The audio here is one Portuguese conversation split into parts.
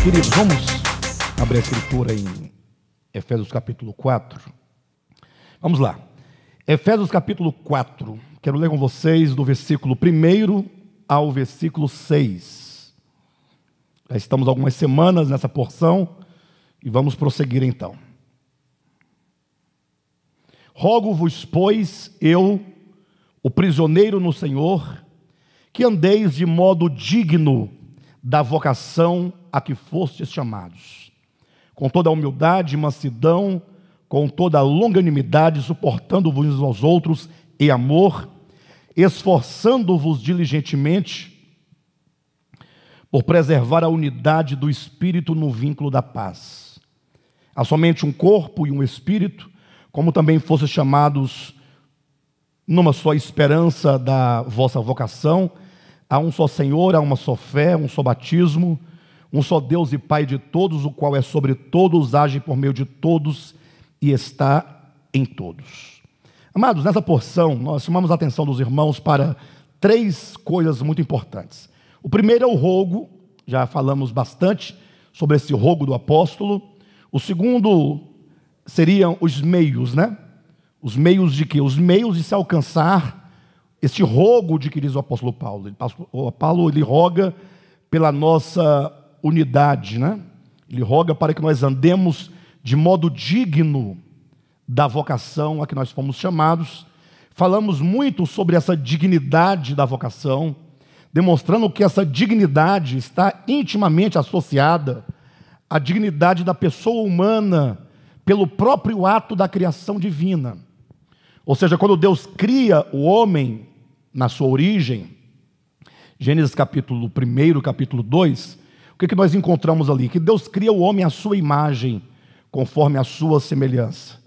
Queridos, vamos abrir a escritura em Efésios capítulo 4. Vamos lá. Efésios capítulo 4. Quero ler com vocês do versículo 1 ao versículo 6. Já estamos algumas semanas nessa porção e vamos prosseguir então. Rogo-vos, pois, eu, o prisioneiro no Senhor, que andeis de modo digno da vocação a que fostes chamados, com toda a humildade e mansidão, com toda a longanimidade, suportando-vos uns aos outros em amor, esforçando-vos diligentemente por preservar a unidade do Espírito no vínculo da paz. Há somente um corpo e um Espírito, como também fostes chamados numa só esperança da vossa vocação. Há um só Senhor, há uma só fé, um só batismo, um só Deus e Pai de todos, o qual é sobre todos, age por meio de todos e está em todos. Amados, nessa porção nós chamamos a atenção dos irmãos para três coisas muito importantes. O primeiro é o rogo, já falamos bastante sobre esse rogo do apóstolo. O segundo seriam os meios, né? Os meios de quê? Os meios de se alcançar este rogo de que diz o apóstolo Paulo. O Paulo, ele roga pela nossa unidade, né? Ele roga para que nós andemos de modo digno da vocação a que nós fomos chamados. Falamos muito sobre essa dignidade da vocação, demonstrando que essa dignidade está intimamente associada à dignidade da pessoa humana pelo próprio ato da criação divina. Ou seja, quando Deus cria o homem na sua origem, Gênesis capítulo 1, capítulo 2, o que nós encontramos ali? Que Deus cria o homem à sua imagem, conforme a sua semelhança.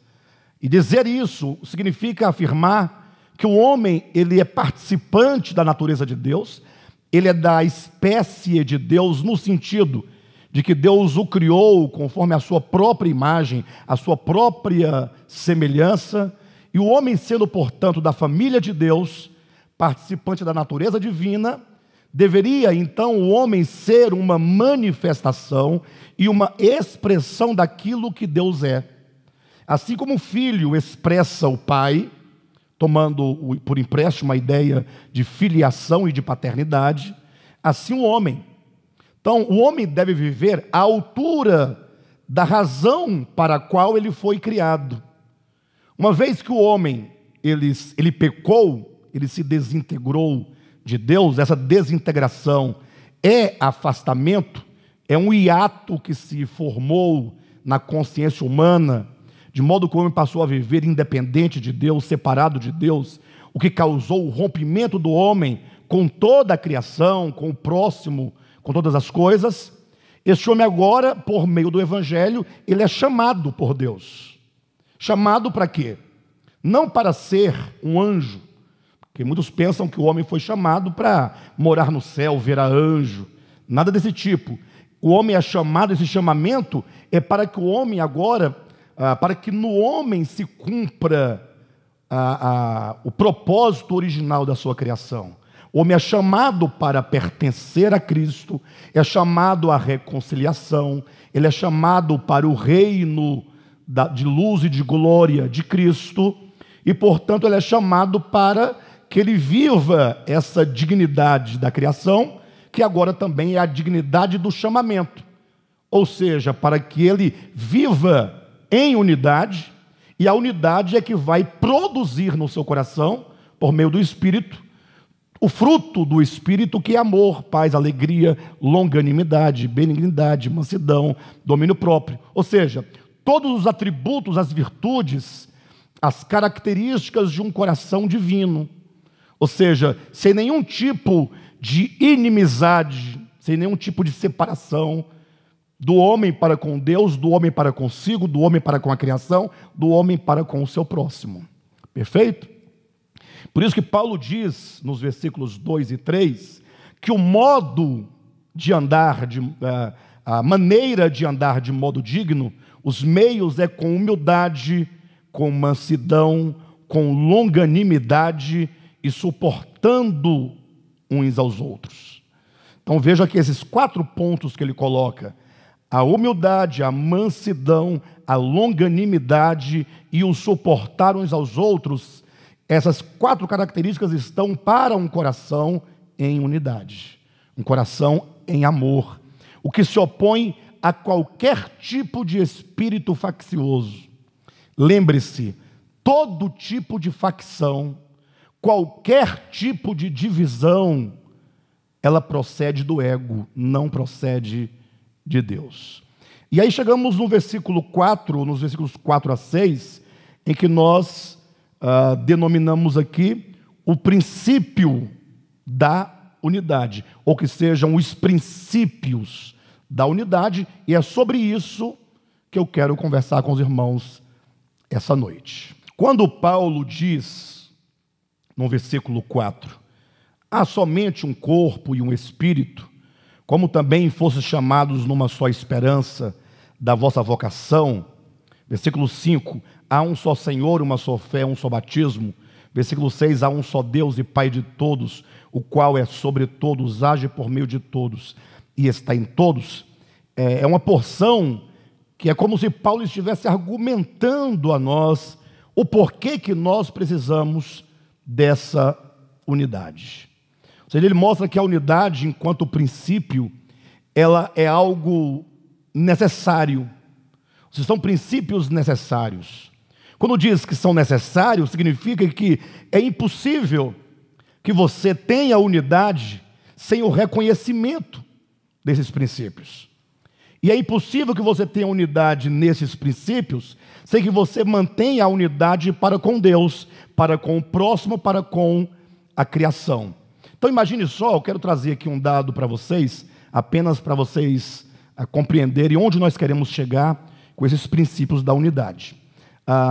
E dizer isso significa afirmar que o homem, ele é participante da natureza de Deus, ele é da espécie de Deus, no sentido de que Deus o criou conforme a sua própria imagem, a sua própria semelhança, e o homem sendo, portanto, da família de Deus, participante da natureza divina, deveria, então, o homem ser uma manifestação e uma expressão daquilo que Deus é. Assim como o filho expressa o pai, tomando por empréstimo a ideia de filiação e de paternidade, assim o homem. Então, o homem deve viver à altura da razão para a qual ele foi criado. Uma vez que o homem ele pecou, ele se desintegrou de Deus, essa desintegração é afastamento, é um hiato que se formou na consciência humana, de modo que o homem passou a viver independente de Deus, separado de Deus, o que causou o rompimento do homem com toda a criação, com o próximo, com todas as coisas. Este homem agora, por meio do Evangelho, ele é chamado por Deus. Chamado para quê? Não para ser um anjo, porque muitos pensam que o homem foi chamado para morar no céu, ver a anjo, nada desse tipo. O homem é chamado, esse chamamento é para que o homem agora, para que no homem se cumpra o propósito original da sua criação. O homem é chamado para pertencer a Cristo, é chamado à reconciliação, ele é chamado para o reino de luz e de glória de Cristo, e portanto ele é chamado para que ele viva essa dignidade da criação, que agora também é a dignidade do chamamento. Ou seja, para que ele viva em unidade, e a unidade é que vai produzir no seu coração, por meio do Espírito, o fruto do Espírito, que é amor, paz, alegria, longanimidade, benignidade, mansidão, domínio próprio. Ou seja, todos os atributos, as virtudes, as características de um coração divino. Ou seja, sem nenhum tipo de inimizade, sem nenhum tipo de separação do homem para com Deus, do homem para consigo, do homem para com a criação, do homem para com o seu próximo. Perfeito? Por isso que Paulo diz, nos versículos 2 e 3, que o modo de andar, a maneira de andar de modo digno, os meios é com humildade, com mansidão, com longanimidade e suportando uns aos outros. Então veja que esses 4 pontos que ele coloca: a humildade, a mansidão, a longanimidade e o suportar uns aos outros, essas 4 características estão para um coração em unidade, um coração em amor, o que se opõe a qualquer tipo de espírito faccioso. Lembre-se, todo tipo de facção, qualquer tipo de divisão, ela procede do ego, não procede de Deus. E aí chegamos no versículo 4, nos versículos 4 a 6, em que nós denominamos aqui o princípio da unidade, ou que sejam os princípios da unidade, e é sobre isso que eu quero conversar com os irmãos essa noite. Quando Paulo diz, no versículo 4, há somente um corpo e um espírito, como também fostes chamados numa só esperança da vossa vocação. Versículo 5, há um só Senhor, uma só fé, um só batismo. Versículo 6, há um só Deus e Pai de todos, o qual é sobre todos, age por meio de todos e está em todos. É uma porção que é como se Paulo estivesse argumentando a nós o porquê que nós precisamos dessa unidade. Ou seja, ele mostra que a unidade, enquanto princípio, ela é algo necessário. São princípios necessários. Quando diz que são necessários, significa que é impossível que você tenha unidade sem o reconhecimento desses princípios. E é impossível que você tenha unidade nesses princípios sem que você mantenha a unidade para com Deus, para com o próximo, para com a criação. Então imagine só, eu quero trazer aqui um dado para vocês, apenas para vocês compreenderem onde nós queremos chegar com esses princípios da unidade.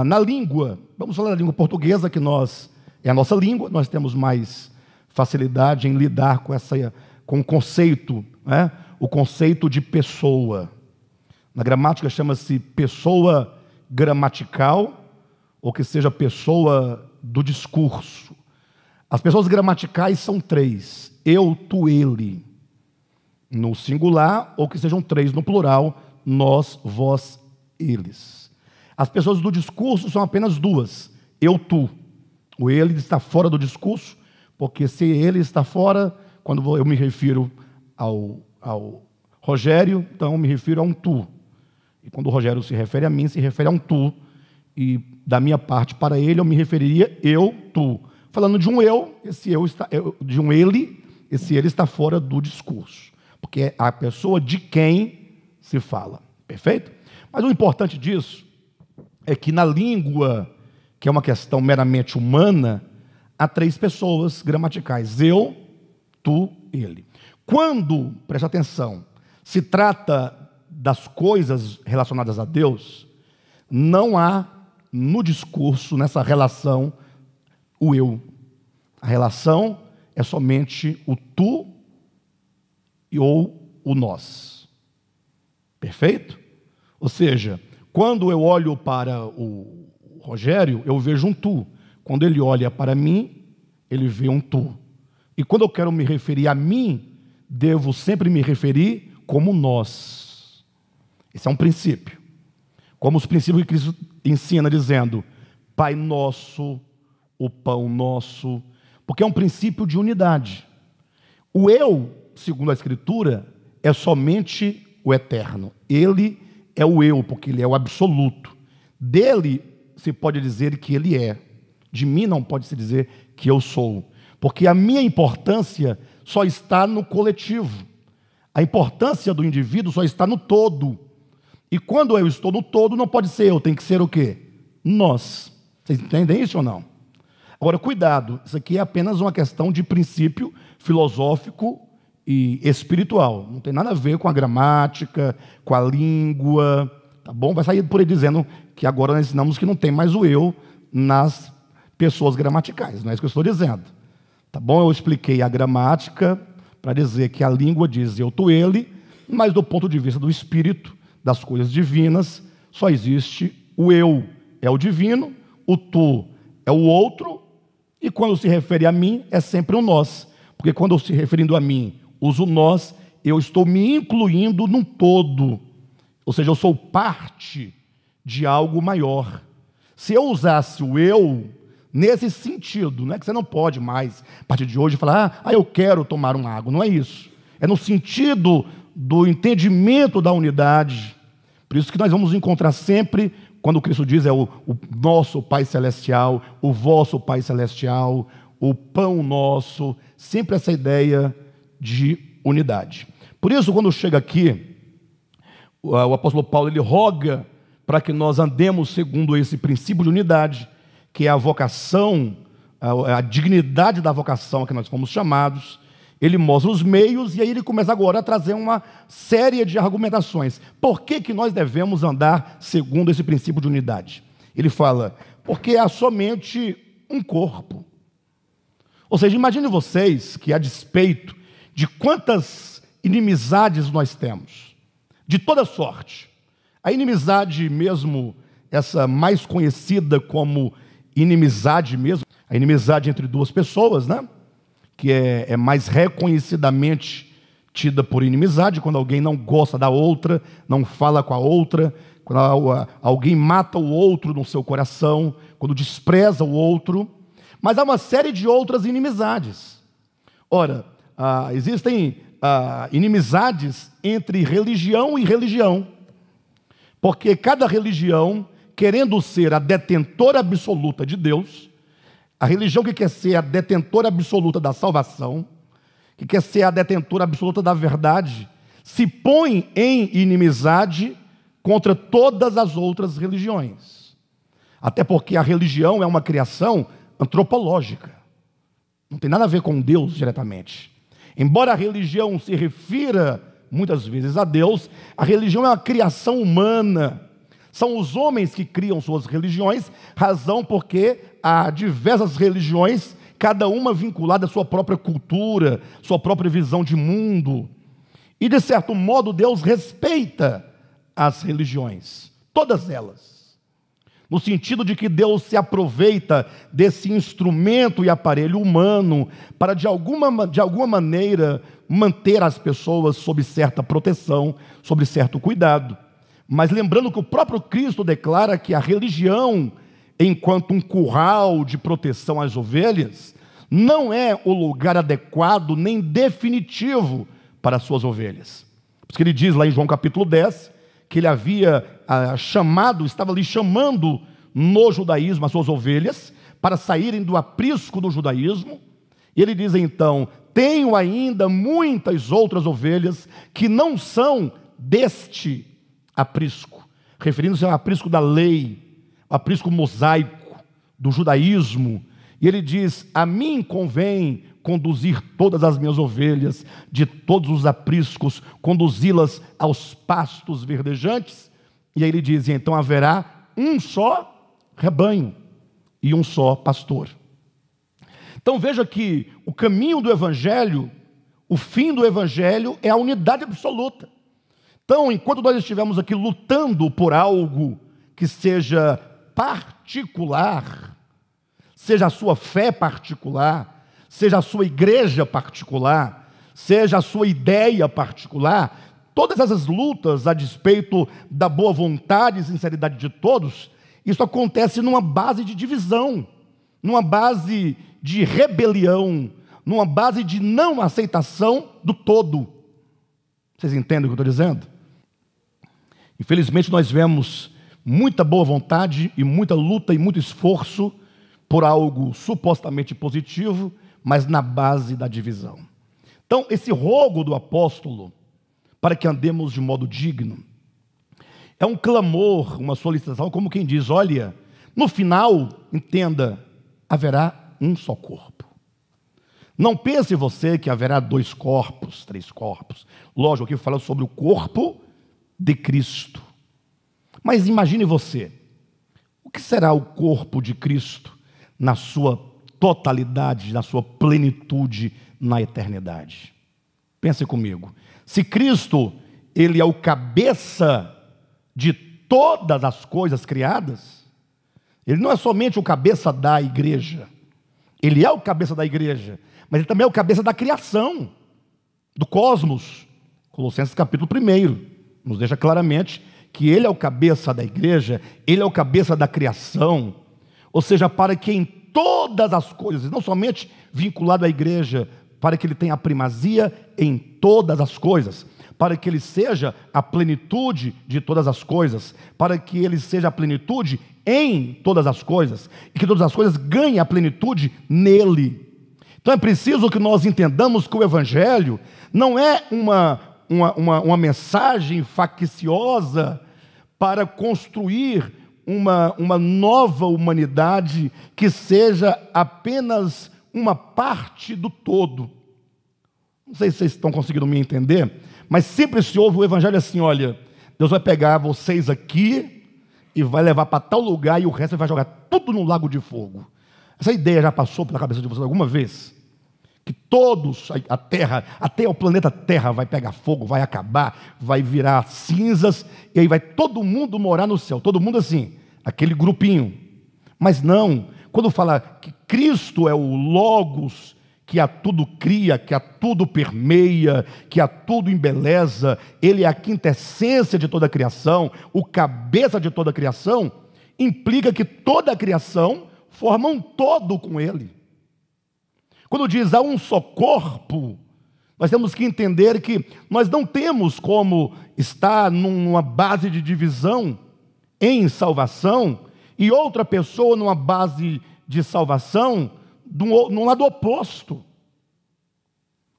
Na língua, vamos falar da língua portuguesa, que é a nossa língua, nós temos mais facilidade em lidar com o conceito, né? O conceito de pessoa. Na gramática chama-se pessoa gramatical, ou que seja pessoa do discurso. As pessoas gramaticais são 3, eu, tu, ele, no singular, ou que sejam 3 no plural, nós, vós, eles. As pessoas do discurso são apenas 2, eu, tu. O ele está fora do discurso, porque se ele está fora, quando eu me refiro ao Rogério, então eu me refiro a um tu. E quando o Rogério se refere a mim, se refere a um tu. E da minha parte para ele, eu me referiria eu, tu. Falando de um eu, de um ele, esse ele está fora do discurso. Porque é a pessoa de quem se fala. Perfeito? Mas o importante disso é que na língua, que é uma questão meramente humana, há 3 pessoas gramaticais. Eu, tu, ele. Quando, preste atenção, se trata das coisas relacionadas a Deus, não há no discurso, nessa relação, o eu. A relação é somente o tu ou o nós. Perfeito? Ou seja, quando eu olho para o Rogério, eu vejo um tu. Quando ele olha para mim, ele vê um tu. E quando eu quero me referir a mim, devo sempre me referir como nós. Esse é um princípio. Como os princípios que Cristo ensina, dizendo, Pai nosso, o pão nosso, porque é um princípio de unidade. O eu, segundo a Escritura, é somente o eterno. Ele é o eu, porque ele é o absoluto. Dele se pode dizer que ele é. De mim não pode se dizer que eu sou. Porque a minha importância só está no coletivo. A importância do indivíduo só está no todo. E quando eu estou no todo, não pode ser eu, tem que ser o quê? Nós. Vocês entendem isso ou não? Agora, cuidado, isso aqui é apenas uma questão de princípio filosófico e espiritual. Não tem nada a ver com a gramática, com a língua, tá bom? Vai sair por aí dizendo que agora nós ensinamos que não tem mais o eu nas pessoas gramaticais. Não é isso que eu estou dizendo. Tá bom? Eu expliquei a gramática para dizer que a língua diz eu, tu, ele, mas do ponto de vista do espírito, das coisas divinas, só existe o eu, é o divino, o tu é o outro, e quando se refere a mim, é sempre o nós. Porque quando eu se referindo a mim, uso nós, eu estou me incluindo num todo. Ou seja, eu sou parte de algo maior. Se eu usasse o eu nesse sentido, não é que você não pode mais, a partir de hoje, falar, eu quero tomar uma água. Não é isso. É no sentido do entendimento da unidade. Por isso que nós vamos encontrar sempre, quando Cristo diz, o nosso Pai Celestial, o vosso Pai Celestial, o pão nosso, sempre essa ideia de unidade. Por isso, quando chega aqui, o apóstolo Paulo, ele roga para que nós andemos segundo esse princípio de unidade, que é a vocação, a dignidade da vocação a que nós fomos chamados. Ele mostra os meios e aí ele começa agora a trazer uma série de argumentações. Por que que nós devemos andar segundo esse princípio de unidade? Ele fala, porque há somente um corpo. Ou seja, imagine vocês que a despeito de quantas inimizades nós temos, de toda sorte, a inimizade mesmo, essa mais conhecida como inimizade mesmo, a inimizade entre duas pessoas, né? Que é mais reconhecidamente tida por inimizade, quando alguém não gosta da outra, não fala com a outra, quando alguém mata o outro no seu coração, quando despreza o outro. Mas há uma série de outras inimizades. Ora, existem inimizades entre religião e religião, porque cada religião, querendo ser a detentora absoluta de Deus, a religião que quer ser a detentora absoluta da salvação, que quer ser a detentora absoluta da verdade, se põe em inimizade contra todas as outras religiões. Até porque a religião é uma criação antropológica. Não tem nada a ver com Deus diretamente. Embora a religião se refira muitas vezes a Deus, a religião é uma criação humana. São os homens que criam suas religiões, razão porque há diversas religiões, cada uma vinculada à sua própria cultura, sua própria visão de mundo. E, de certo modo, Deus respeita as religiões, todas elas, no sentido de que Deus se aproveita desse instrumento e aparelho humano para, de alguma maneira, manter as pessoas sob certa proteção, sob certo cuidado. Mas lembrando que o próprio Cristo declara que a religião, enquanto um curral de proteção às ovelhas, não é o lugar adequado nem definitivo para as suas ovelhas. Por isso que ele diz lá em João capítulo 10, que ele havia estava ali chamando no judaísmo as suas ovelhas, para saírem do aprisco do judaísmo. E ele diz então, tenho ainda muitas outras ovelhas que não são deste aprisco, referindo-se ao aprisco da lei, ao aprisco mosaico do judaísmo. E ele diz, a mim convém conduzir todas as minhas ovelhas de todos os apriscos, conduzi-las aos pastos verdejantes. E aí ele diz, então haverá um só rebanho e um só pastor. Então veja que o caminho do evangelho, o fim do evangelho é a unidade absoluta. Então, enquanto nós estivermos aqui lutando por algo que seja particular, seja a sua fé particular, seja a sua igreja particular, seja a sua ideia particular, todas essas lutas a despeito da boa vontade e sinceridade de todos, isso acontece numa base de divisão, numa base de rebelião, numa base de não aceitação do todo. Vocês entendem o que eu estou dizendo? Infelizmente nós vemos muita boa vontade e muita luta e muito esforço por algo supostamente positivo, mas na base da divisão. Então, esse rogo do apóstolo para que andemos de modo digno é um clamor, uma solicitação, como quem diz, olha, no final, entenda, haverá um só corpo. Não pense você que haverá 2 corpos, 3 corpos. Lógico, aqui fala sobre o corpo de Cristo. Mas imagine você, o que será o corpo de Cristo na sua totalidade, na sua plenitude na eternidade? Pense comigo. Se Cristo, ele é o cabeça de todas as coisas criadas, ele não é somente o cabeça da igreja, ele é o cabeça da igreja, mas ele também é o cabeça da criação, do cosmos. Colossenses capítulo 1 nos deixa claramente que Ele é o cabeça da igreja, Ele é o cabeça da criação, ou seja, para que em todas as coisas, não somente vinculado à igreja, para que Ele tenha a primazia em todas as coisas, para que Ele seja a plenitude de todas as coisas, para que Ele seja a plenitude em todas as coisas, e que todas as coisas ganhem a plenitude nele. Então é preciso que nós entendamos que o Evangelho não é uma mensagem facciosa para construir uma nova humanidade que seja apenas uma parte do todo. Não sei se vocês estão conseguindo me entender, mas sempre se ouve o Evangelho assim: olha, Deus vai pegar vocês aqui e vai levar para tal lugar e o resto Ele vai jogar tudo no lago de fogo. Essa ideia já passou pela cabeça de vocês alguma vez? Que todos, a Terra, até o planeta Terra vai pegar fogo, vai acabar, vai virar cinzas, e aí vai todo mundo morar no céu, todo mundo assim, aquele grupinho. Mas não, quando fala que Cristo é o Logos, que a tudo cria, que a tudo permeia, que a tudo embeleza, Ele é a quintessência de toda a criação, o cabeça de toda a criação, implica que toda a criação forma um todo com Ele. Quando diz há um só corpo, nós temos que entender que nós não temos como estar numa base de divisão em salvação e outra pessoa numa base de salvação no lado oposto.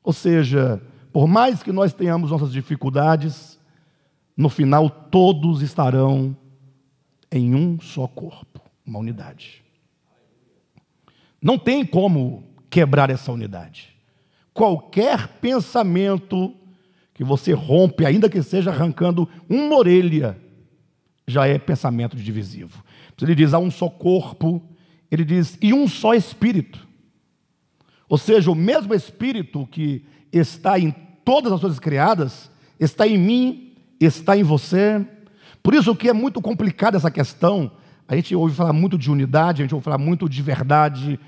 Ou seja, por mais que nós tenhamos nossas dificuldades, no final todos estarão em um só corpo, uma unidade. Não tem como quebrar essa unidade. Qualquer pensamento que você rompe, ainda que seja arrancando uma orelha, já é pensamento divisivo. Ele diz, há um só corpo, ele diz, e um só Espírito. Ou seja, o mesmo Espírito que está em todas as coisas criadas, está em mim, está em você. Por isso que é muito complicada essa questão. A gente ouve falar muito de unidade, a gente ouve falar muito de verdade,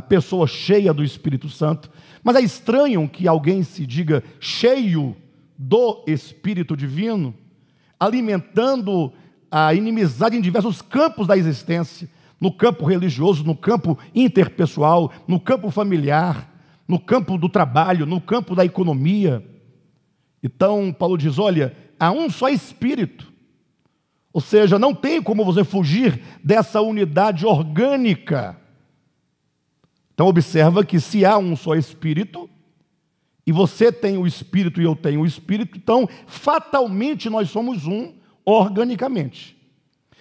pessoa cheia do Espírito Santo, mas é estranho que alguém se diga cheio do Espírito Divino, alimentando a inimizade em diversos campos da existência, no campo religioso, no campo interpessoal, no campo familiar, no campo do trabalho, no campo da economia. Então Paulo diz, olha, há um só Espírito, ou seja, não tem como você fugir dessa unidade orgânica. Então observa que se há um só Espírito, e você tem o Espírito e eu tenho o Espírito, então fatalmente nós somos um organicamente.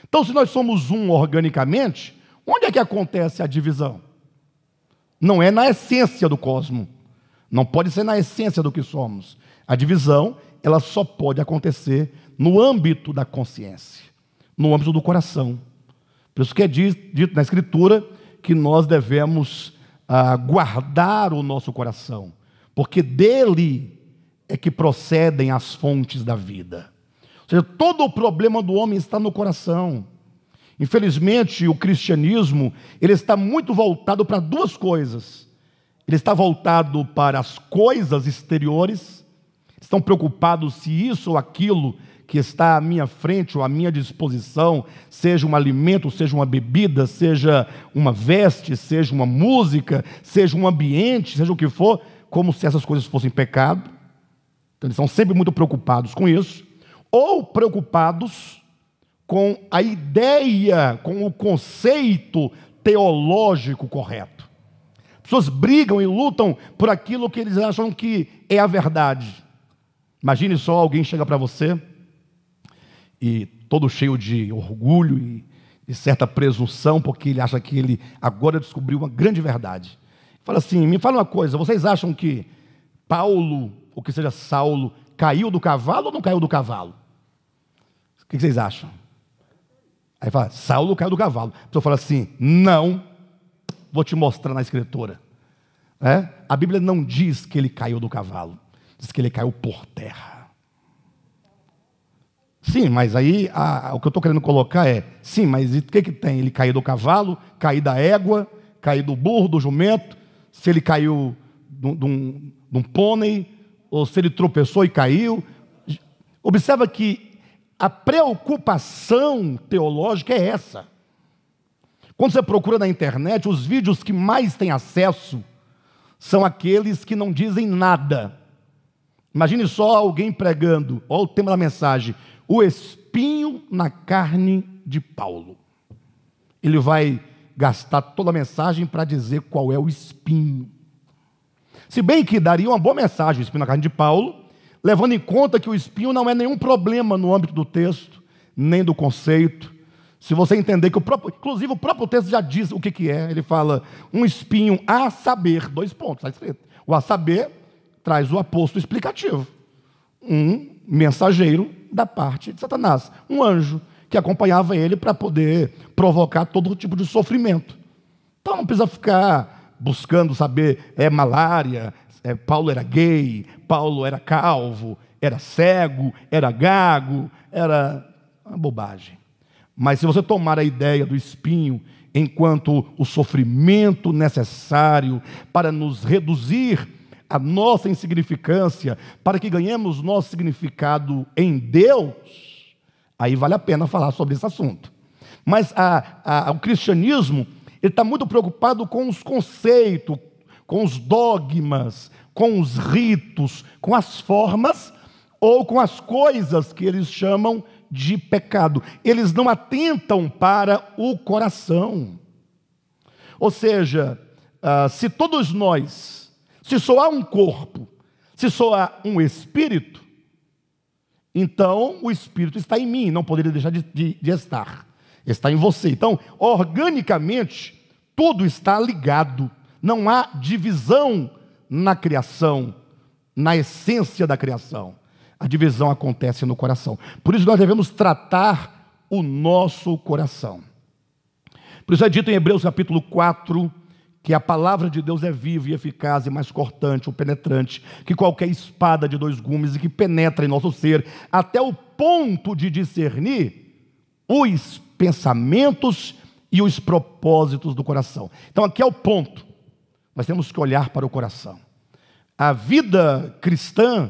Então se nós somos um organicamente, onde é que acontece a divisão? Não é na essência do cosmos, não pode ser na essência do que somos. A divisão, ela só pode acontecer no âmbito da consciência, no âmbito do coração. Por isso que é dito na Escritura que nós devemos guardar o nosso coração, porque dele é que procedem as fontes da vida. Ou seja, todo o problema do homem está no coração. Infelizmente, o cristianismo, ele está muito voltado para duas coisas. Ele está voltado para as coisas exteriores, estão preocupados se isso ou aquilo que está à minha frente ou à minha disposição, seja um alimento, seja uma bebida, seja uma veste, seja uma música, seja um ambiente, seja o que for, como se essas coisas fossem pecado. Então, eles são sempre muito preocupados com isso, ou preocupados com a ideia, com o conceito teológico correto. As pessoas brigam e lutam por aquilo que eles acham que é a verdade. Imagine só, alguém chega para você e todo cheio de orgulho e de certa presunção, porque ele acha que ele agora descobriu uma grande verdade. Fala assim, me fala uma coisa, vocês acham que Paulo, ou que seja Saulo, caiu do cavalo ou não caiu do cavalo? O que vocês acham? Aí fala, Saulo caiu do cavalo. A pessoa fala assim, não, vou te mostrar na Escritura. A Bíblia não diz que ele caiu do cavalo, diz que ele caiu por terra. Sim, mas aí o que eu estou querendo colocar é, sim, mas o que tem? Ele caiu do cavalo, caiu da égua, caiu do burro, do jumento, se ele caiu de um pônei, ou se ele tropeçou e caiu. Observa que A preocupação teológica é essa. Quando você procura na internet, os vídeos que mais têm acesso são aqueles que não dizem nada. Imagine só alguém pregando, olha o tema da mensagem: o espinho na carne de Paulo. Ele vai gastar toda a mensagem para dizer qual é o espinho. Se bem que daria uma boa mensagem, o espinho na carne de Paulo, levando em conta que o espinho não é nenhum problema no âmbito do texto, nem do conceito. Se você entender que inclusive o próprio texto já diz o que é. Ele fala, um espinho a saber, 2 pontos, está escrito. O a saber traz o aposto explicativo. Um mensageiro da parte de Satanás. Um anjo que acompanhava ele para poder provocar todo tipo de sofrimento. Então não precisa ficar buscando saber, malária, Paulo era gay, Paulo era calvo, era cego, era gago, era uma bobagem. Mas se você tomar a ideia do espinho enquanto o sofrimento necessário para nos reduzir a nossa insignificância, para que ganhemos nosso significado em Deus, aí vale a pena falar sobre esse assunto. Mas o cristianismo, ele está muito preocupado com os conceitos, com os dogmas, com os ritos, com as formas ou com as coisas que eles chamam de pecado. Eles não atentam para o coração. Ou seja, se todos nós, se só há um corpo, se só há um espírito, então o espírito está em mim, não poderia deixar de estar. Está em você. Então, organicamente, tudo está ligado. Não há divisão na criação, na essência da criação. A divisão acontece no coração. Por isso nós devemos tratar o nosso coração. Por isso é dito em Hebreus capítulo 4, que a palavra de Deus é viva e eficaz e mais cortante ou penetrante que qualquer espada de 2 gumes e que penetra em nosso ser até o ponto de discernir os pensamentos e os propósitos do coração. Então aqui é o ponto. Nós temos que olhar para o coração. A vida cristã,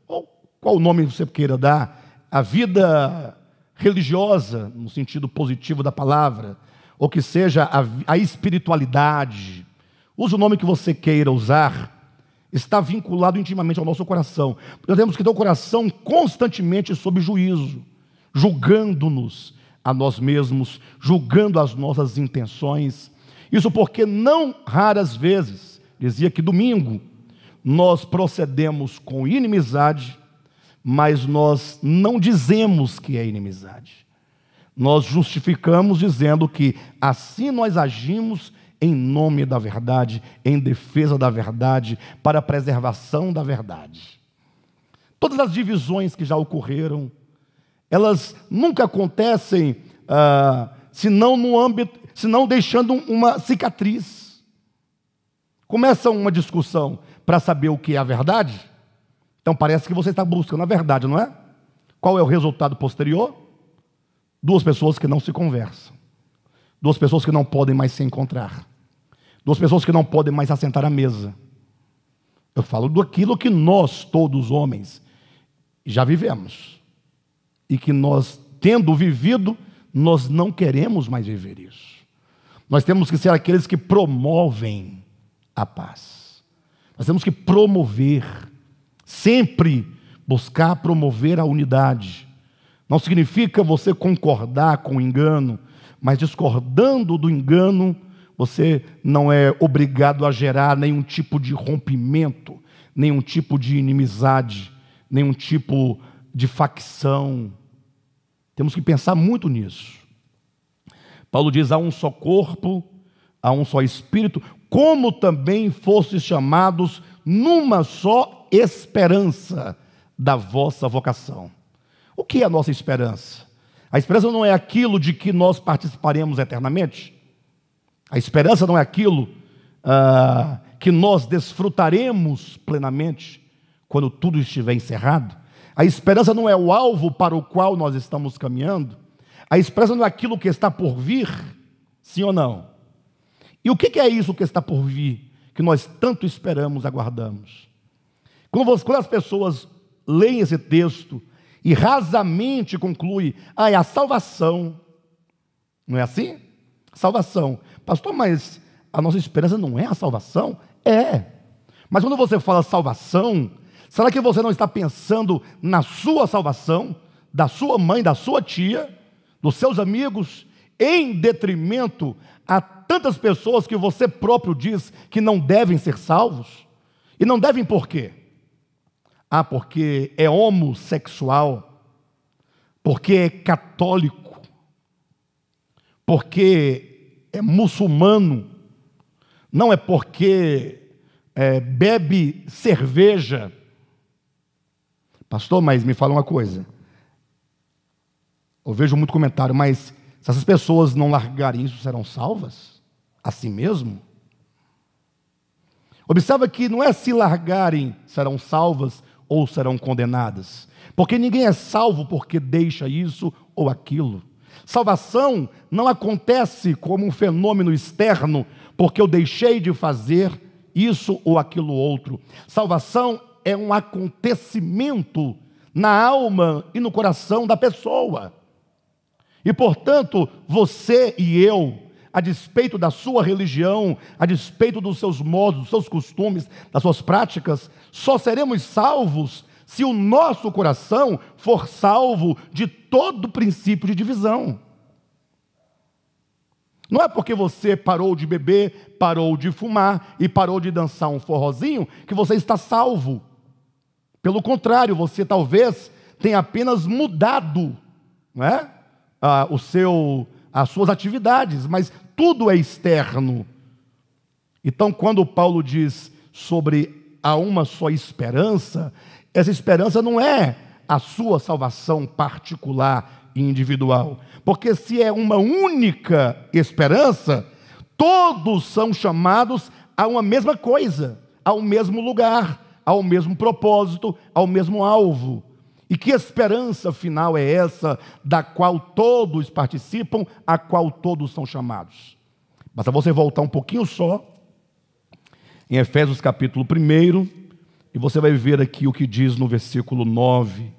ou qual nome você queira dar, a vida religiosa, no sentido positivo da palavra, ou que seja a espiritualidade, use o nome que você queira usar, está vinculado intimamente ao nosso coração. Nós temos que ter o coração constantemente sob juízo, julgando-nos a nós mesmos, julgando as nossas intenções. Isso porque não raras vezes, dizia que domingo, nós procedemos com inimizade, mas nós não dizemos que é inimizade. Nós justificamos dizendo que assim nós agimos em nome da verdade, em defesa da verdade, para a preservação da verdade. Todas as divisões que já ocorreram, elas nunca acontecem senão no âmbito, senão deixando uma cicatriz. Começa uma discussão para saber o que é a verdade, então parece que você está buscando a verdade, não é? Qual é o resultado posterior? 2 pessoas que não se conversam, 2 pessoas que não podem mais se encontrar, 2 pessoas que não podem mais assentar à mesa. Eu falo daquilo que nós, todos homens, já vivemos, e que nós, tendo vivido, nós não queremos mais viver isso. Nós temos que ser aqueles que promovem a paz. Nós temos que promover, sempre buscar promover a unidade. Não significa você concordar com o engano, mas discordando do engano, você não é obrigado a gerar nenhum tipo de rompimento, nenhum tipo de inimizade, nenhum tipo de facção. Temos que pensar muito nisso. Paulo diz, há um só corpo, há um só espírito, como também fostes chamados numa só esperança da vossa vocação. O que é a nossa esperança? A esperança não é aquilo de que nós participaremos eternamente? A esperança não é aquilo que nós desfrutaremos plenamente quando tudo estiver encerrado? A esperança não é o alvo para o qual nós estamos caminhando? A esperança não é aquilo que está por vir? Sim ou não? E o que é isso que está por vir, que nós tanto esperamos, aguardamos? Quando as pessoas leem esse texto e rasamente conclui: ah, é a salvação. Não é assim? Salvação. Pastor, mas a nossa esperança não é a salvação? É. Mas quando você fala salvação, será que você não está pensando na sua salvação, da sua mãe, da sua tia, dos seus amigos, em detrimento a tantas pessoas que você próprio diz que não devem ser salvos? E não devem por quê? Ah, porque é homossexual, porque é católico, porque é muçulmano, não é porque bebe cerveja. Pastor, mas me fala uma coisa. Eu vejo muito comentário, mas se essas pessoas não largarem isso, serão salvas? Assim mesmo? Observa que não é se largarem serão salvas ou serão condenadas. Porque ninguém é salvo porque deixa isso ou aquilo. Salvação não acontece como um fenômeno externo, porque eu deixei de fazer isso ou aquilo outro. Salvação é um acontecimento na alma e no coração da pessoa. E, portanto, você e eu, a despeito da sua religião, a despeito dos seus modos, dos seus costumes, das suas práticas, só seremos salvos se o nosso coração for salvo de todo princípio de divisão. Não é porque você parou de beber, parou de fumar e parou de dançar um forrozinho que você está salvo. Pelo contrário, você talvez tenha apenas mudado, não é? As suas atividades, mas tudo é externo. Então, quando Paulo diz sobre a uma só esperança, essa esperança não é a sua salvação particular e individual, porque se é uma única esperança, todos são chamados a uma mesma coisa, ao mesmo lugar, ao mesmo propósito, ao mesmo alvo. E que esperança final é essa, da qual todos participam, a qual todos são chamados? Basta você voltar um pouquinho só, em Efésios capítulo 1, e você vai ver aqui o que diz no versículo 9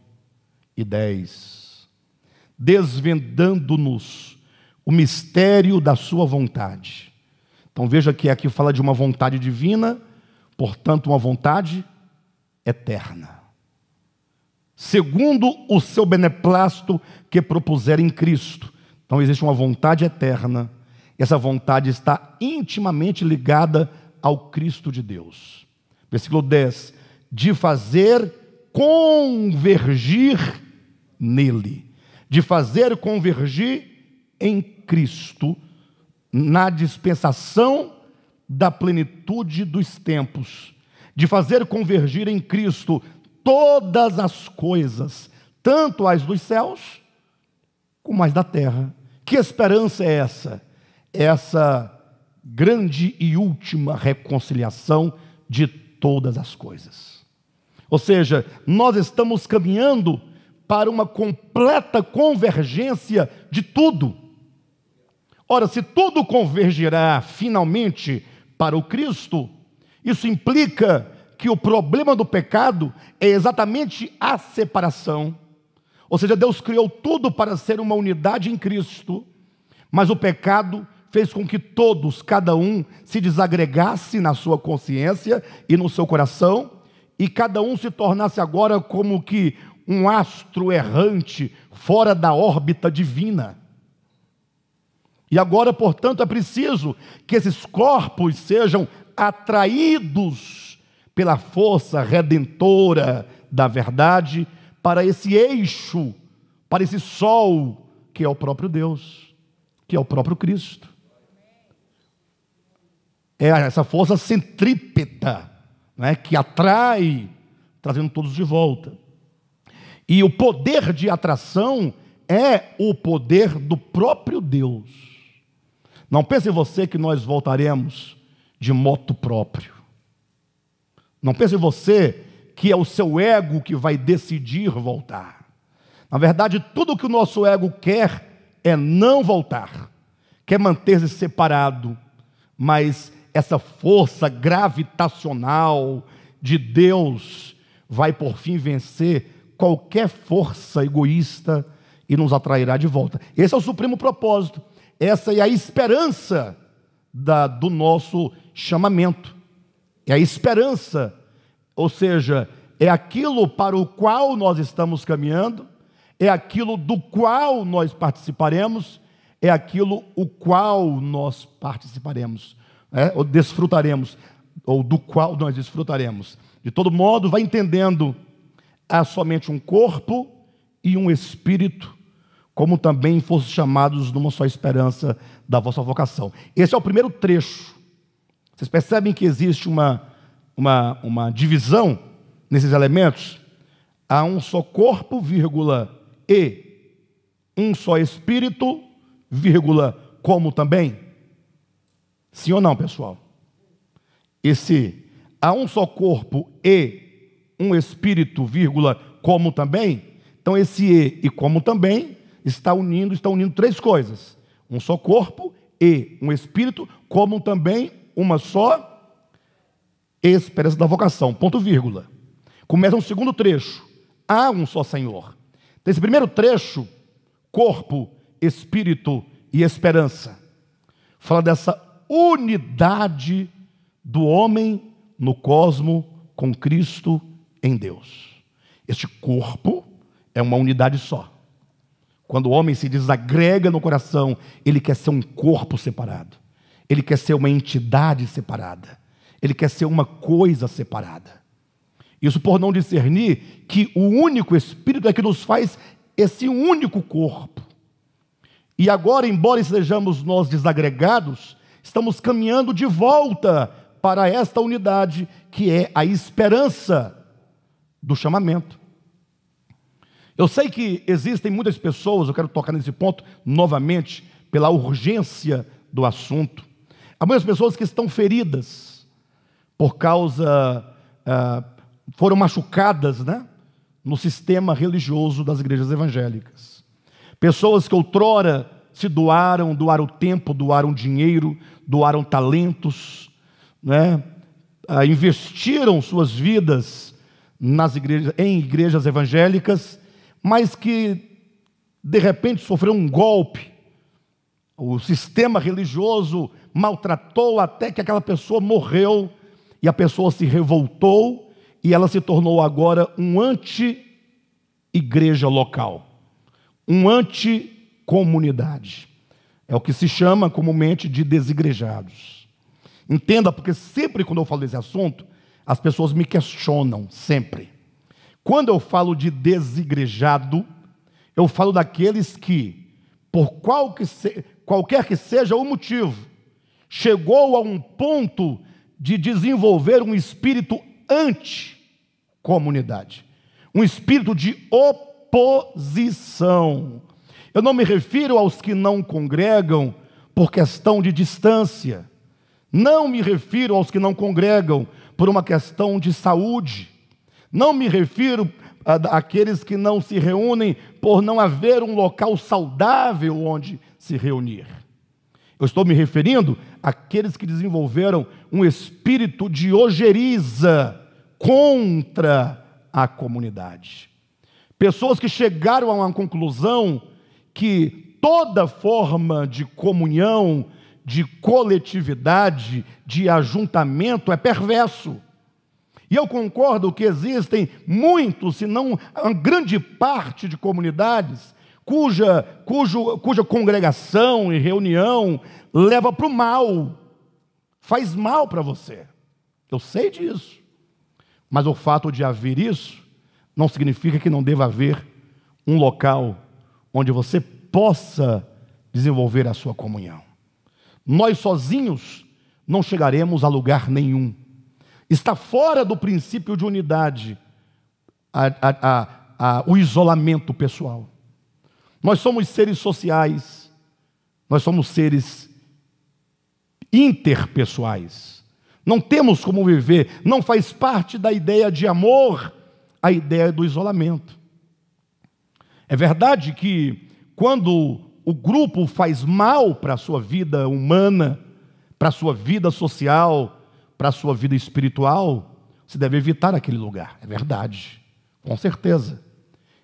e 10. Desvendando-nos o mistério da sua vontade. Então veja que aqui fala de uma vontade divina, portanto uma vontade eterna. Segundo o seu beneplácito que propuser em Cristo. Então existe uma vontade eterna. Essa vontade está intimamente ligada ao Cristo de Deus. Versículo 10. De fazer convergir nele. De fazer convergir em Cristo, na dispensação da plenitude dos tempos. De fazer convergir em Cristo todas as coisas, tanto as dos céus, como as da terra. Que esperança é essa? Essa grande e última reconciliação de todas as coisas. Ou seja, nós estamos caminhando para uma completa convergência de tudo. Ora, se tudo convergirá finalmente para o Cristo, isso implica que o problema do pecado é exatamente a separação. Ou seja, Deus criou tudo para ser uma unidade em Cristo, mas o pecado fez com que todos, cada um, se desagregasse na sua consciência e no seu coração, e cada um se tornasse agora como que um astro errante fora da órbita divina. E agora, portanto, é preciso que esses corpos sejam atraídos pela força redentora da verdade para esse eixo, para esse sol que é o próprio Deus, que é o próprio Cristo. É essa força centrípeta, né, que atrai, trazendo todos de volta. E o poder de atração é o poder do próprio Deus. Não pense você que nós voltaremos de moto próprio. Não pense você que é o seu ego que vai decidir voltar. Na verdade, tudo que o nosso ego quer é não voltar, quer manter-se separado, mas essa força gravitacional de Deus vai por fim vencer qualquer força egoísta e nos atrairá de volta. Esse é o supremo propósito. Essa é a esperança do nosso chamamento. É a esperança, ou seja, é aquilo para o qual nós estamos caminhando, é aquilo do qual nós participaremos, é aquilo o qual nós participaremos, ou desfrutaremos, ou do qual nós desfrutaremos. De todo modo, vai entendendo, há somente um corpo e um espírito, como também fossem chamados numa só esperança da vossa vocação. Esse é o primeiro trecho. Vocês percebem que existe uma divisão nesses elementos? Há um só corpo, vírgula, e um só espírito, vírgula, como também? Sim ou não, pessoal? Há um só corpo e um espírito, vírgula, como também? Então esse e como também estão unindo três coisas. Um só corpo e um espírito, como também uma só esperança da vocação. Ponto vírgula. Começa um segundo trecho. Há um só Senhor. Então, esse primeiro trecho, corpo, espírito e esperança, fala dessa unidade do homem no cosmo com Cristo em Deus. Este corpo é uma unidade só. Quando o homem se desagrega no coração, ele quer ser um corpo separado. Ele quer ser uma entidade separada. Ele quer ser uma coisa separada. Isso por não discernir que o único Espírito é que nos faz esse único corpo. E agora, embora estejamos nós desagregados, estamos caminhando de volta para esta unidade, que é a esperança do chamamento. Eu sei que existem muitas pessoas, eu quero tocar nesse ponto novamente, pela urgência do assunto. Há muitas pessoas que estão feridas por causa, foram machucadas, no sistema religioso das igrejas evangélicas. Pessoas que outrora se doaram tempo, doaram dinheiro, doaram talentos, investiram suas vidas em igrejas evangélicas, mas que de repente sofreu um golpe. O sistema religioso maltratou até que aquela pessoa morreu, e a pessoa se revoltou, e ela se tornou agora um anti-igreja local, um anti-comunidade. É o que se chama comumente de desigrejados. Entenda, porque sempre quando eu falo desse assunto, as pessoas me questionam, sempre. Quando eu falo de desigrejado, eu falo daqueles que, por qualquer que seja o motivo, chegou a um ponto de desenvolver um espírito anti-comunidade, um espírito de oposição. Eu não me refiro aos que não congregam por questão de distância, não me refiro aos que não congregam por uma questão de saúde, não me refiro àqueles que não se reúnem por não haver um local saudável onde se reunir. Eu estou me referindo àqueles que desenvolveram um espírito de ojeriza contra a comunidade. Pessoas que chegaram a uma conclusão que toda forma de comunhão, de coletividade, de ajuntamento é perverso. E eu concordo que existem muitos, se não uma grande parte de comunidades, cuja congregação e reunião leva para o mal, faz mal para você. Eu sei disso. Mas o fato de haver isso não significa que não deva haver um local onde você possa desenvolver a sua comunhão. Nós sozinhos não chegaremos a lugar nenhum. Está fora do princípio de unidade o isolamento pessoal. Nós somos seres sociais, nós somos seres interpessoais. Não temos como viver, não faz parte da ideia de amor a ideia do isolamento. É verdade que quando o grupo faz mal para a sua vida humana, para a sua vida social, para a sua vida espiritual, você deve evitar aquele lugar. É verdade, com certeza.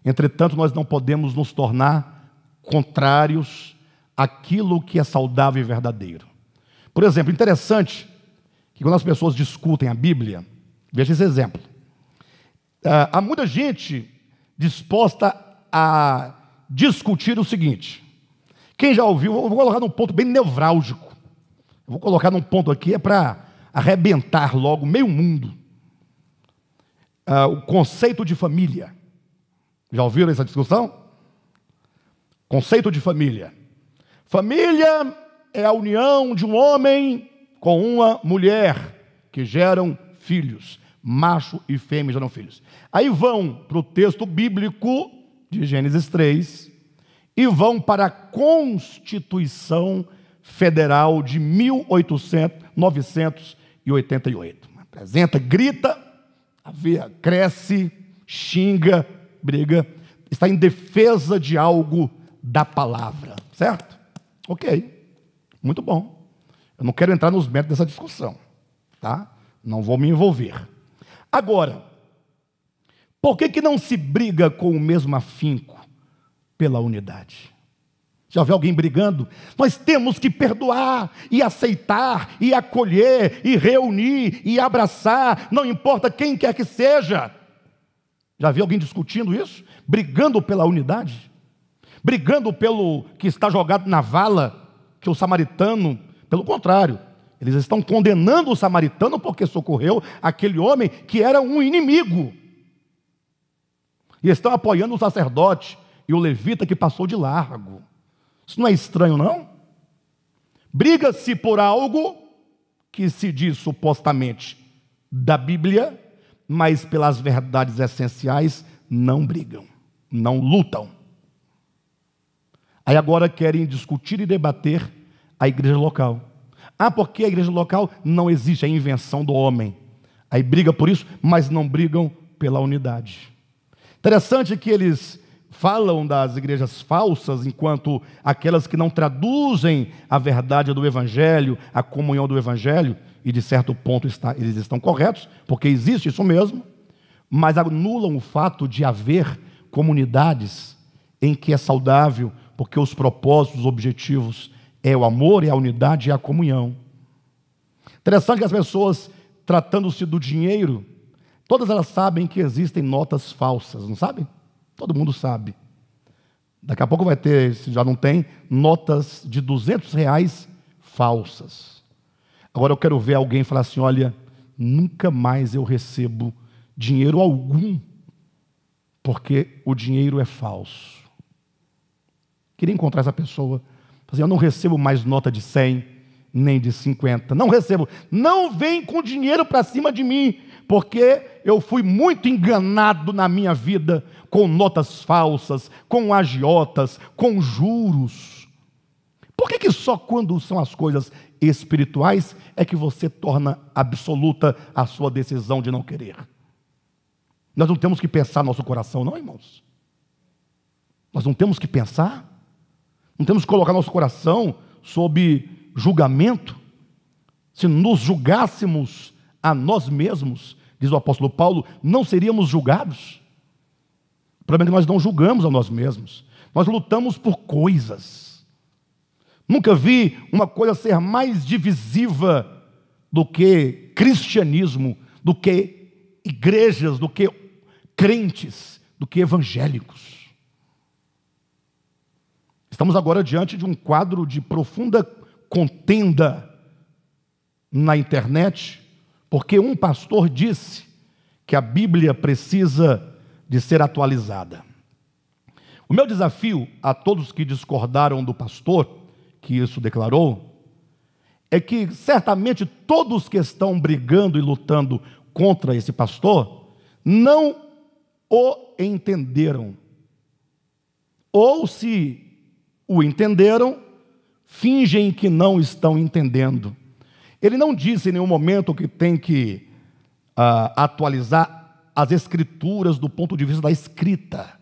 Entretanto, nós não podemos nos tornar contrários àquilo que é saudável e verdadeiro. Por exemplo, interessante que quando as pessoas discutem a Bíblia, veja esse exemplo. Há muita gente disposta a discutir o seguinte. Quem já ouviu, eu vou colocar num ponto bem nevrálgico. Eu vou colocar num ponto aqui, é para arrebentar logo meio mundo. O conceito de família. Já ouviram essa discussão? Conceito de família. Família é a união de um homem com uma mulher que geram filhos. Macho e fêmea geram filhos. Aí vão para o texto bíblico de Gênesis 3 e vão para a Constituição Federal de 1988. Apresenta, grita, cresce, xinga, briga, está em defesa de algo da palavra, certo? Ok, muito bom. Eu não quero entrar nos méritos dessa discussão, tá? Não vou me envolver. Agora, por que não se briga com o mesmo afinco pela unidade? Já viu alguém brigando? Nós temos que perdoar e aceitar e acolher e reunir e abraçar, não importa quem quer que seja. Já viu alguém discutindo isso? Brigando pela unidade? Brigando pelo que está jogado na vala, que o samaritano, pelo contrário, eles estão condenando o samaritano porque socorreu aquele homem que era um inimigo. E estão apoiando o sacerdote e o levita que passou de largo. Isso não é estranho, não? Briga-se por algo que se diz supostamente da Bíblia, mas pelas verdades essenciais não brigam, não lutam. Aí agora querem discutir e debater a igreja local. Porque a igreja local não existe, é invenção do homem. Aí briga por isso, mas não brigam pela unidade. Interessante que eles falam das igrejas falsas, enquanto aquelas que não traduzem a verdade do Evangelho, a comunhão do Evangelho, e de certo ponto eles estão corretos, porque existe isso mesmo, mas anulam o fato de haver comunidades em que é saudável, porque os propósitos, os objetivos é o amor, é a unidade e a comunhão. Interessante que as pessoas, tratando-se do dinheiro, todas elas sabem que existem notas falsas, não sabem? Todo mundo sabe. Daqui a pouco vai ter, se já não tem, notas de R$200 falsas. Agora eu quero ver alguém falar assim, olha, nunca mais eu recebo dinheiro algum, porque o dinheiro é falso. Queria encontrar essa pessoa. Eu não recebo mais nota de 100, nem de 50. Não recebo. Não vem com dinheiro para cima de mim, porque eu fui muito enganado na minha vida com notas falsas, com agiotas, com juros. Por que só quando são as coisas espirituais é que você torna absoluta a sua decisão de não querer? Nós não temos que pensar no nosso coração, não, irmãos? Nós não temos que pensar? Não temos que colocar nosso coração sob julgamento? Se nos julgássemos a nós mesmos, diz o apóstolo Paulo, não seríamos julgados? O problema é que nós não julgamos a nós mesmos. Nós lutamos por coisas. Nunca vi uma coisa ser mais divisiva do que cristianismo, do que igrejas, do que crentes, do que evangélicos. Estamos agora diante de um quadro de profunda contenda na internet, porque um pastor disse que a Bíblia precisa de ser atualizada. O meu desafio a todos que discordaram do pastor, que isso declarou, é que certamente todos que estão brigando e lutando contra esse pastor não o entenderam. Ou se o entenderam, fingem que não estão entendendo. Ele não disse em nenhum momento que tem que atualizar as escrituras do ponto de vista da escrita.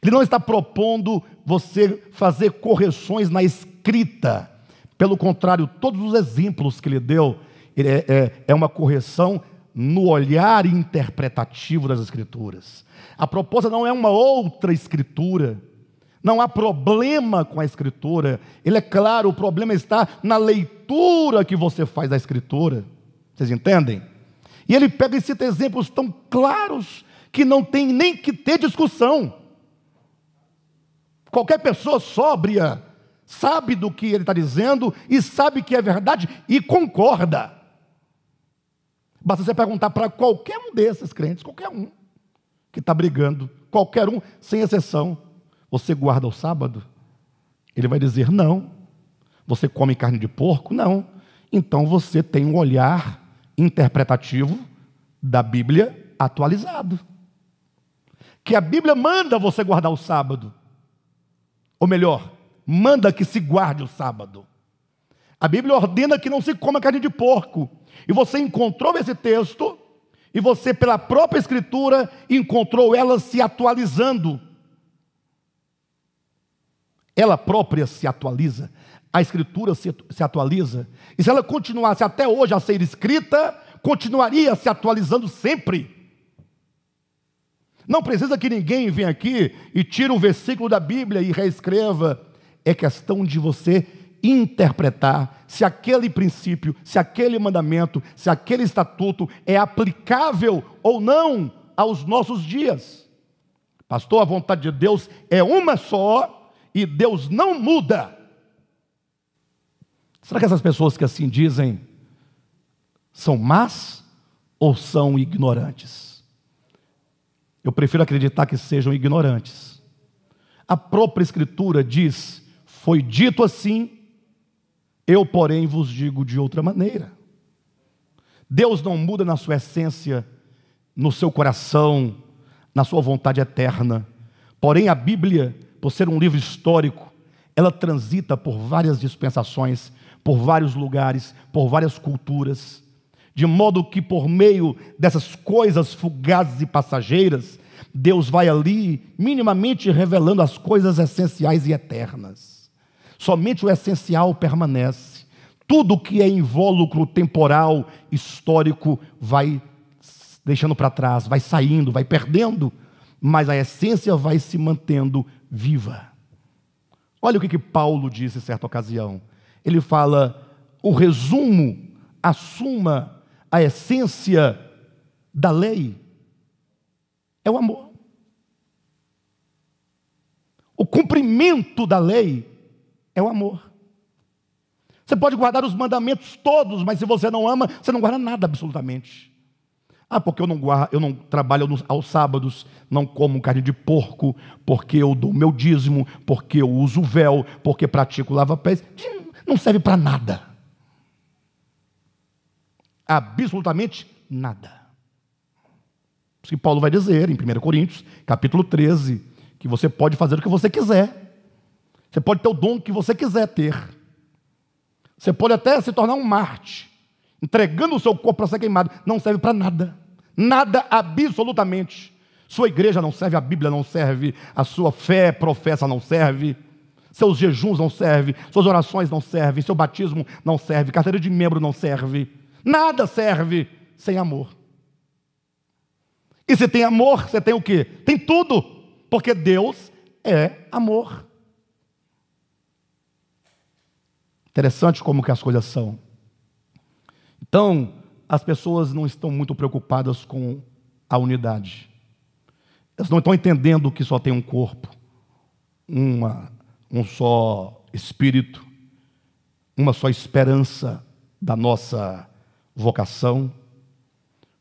Ele não está propondo você fazer correções na escrita. Pelo contrário, todos os exemplos que ele deu é uma correção no olhar interpretativo das Escrituras. A proposta não é uma outra Escritura. Não há problema com a Escritura. Ele é claro, o problema está na leitura que você faz da Escritura. Vocês entendem? E ele pega e cita exemplos tão claros que não tem nem que ter discussão. Qualquer pessoa sóbria sabe do que ele está dizendo e sabe que é verdade e concorda. Basta você perguntar para qualquer um desses crentes, qualquer um que está brigando, qualquer um, sem exceção: você guarda o sábado? Ele vai dizer não. Você come carne de porco? Não. Então você tem um olhar interpretativo da Bíblia atualizado. Que a Bíblia manda você guardar o sábado. Ou melhor, manda que se guarde o sábado. A Bíblia ordena que não se coma carne de porco. E você encontrou esse texto, e você, pela própria Escritura, encontrou ela se atualizando. Ela própria se atualiza. A Escritura se atualiza. E se ela continuasse até hoje a ser escrita, continuaria se atualizando sempre. Não precisa que ninguém venha aqui e tire um versículo da Bíblia e reescreva. É questão de você interpretar se aquele princípio, se aquele mandamento, se aquele estatuto é aplicável ou não aos nossos dias. Pastor, a vontade de Deus é uma só e Deus não muda. Será que essas pessoas que assim dizem são más ou são ignorantes? Eu prefiro acreditar que sejam ignorantes. A própria Escritura diz: foi dito assim, eu, porém, vos digo de outra maneira. Deus não muda na sua essência, no seu coração, na sua vontade eterna. Porém, a Bíblia, por ser um livro histórico, ela transita por várias dispensações, por vários lugares, por várias culturas, de modo que por meio dessas coisas fugazes e passageiras, Deus vai ali minimamente revelando as coisas essenciais e eternas. Somente o essencial permanece. Tudo que é invólucro temporal, histórico, vai deixando para trás, vai saindo, vai perdendo, mas a essência vai se mantendo viva. Olha o que Paulo disse em certa ocasião. Ele fala: o resumo, a suma, a essência da lei é o amor. O cumprimento da lei é o amor. Você pode guardar os mandamentos todos, mas se você não ama, você não guarda nada absolutamente. Porque eu não trabalho aos sábados, não como carne de porco, porque eu dou meu dízimo, porque eu uso véu, porque pratico lava-pés. Não serve para nada. Absolutamente nada. Por isso que Paulo vai dizer em 1 Coríntios, capítulo 13, que você pode fazer o que você quiser. Você pode ter o dom que você quiser ter. Você pode até se tornar um Marte, entregando o seu corpo para ser queimado. Não serve para nada. Nada absolutamente. Sua igreja não serve, a Bíblia não serve, a sua fé professa não serve, seus jejuns não servem, suas orações não servem, seu batismo não serve, carteira de membro não serve. Nada serve sem amor. E se tem amor, você tem o quê? Tem tudo, porque Deus é amor. Interessante como que as coisas são. Então, as pessoas não estão muito preocupadas com a unidade. Elas não estão entendendo que só tem um corpo, um só espírito, uma só esperança da nossa vocação.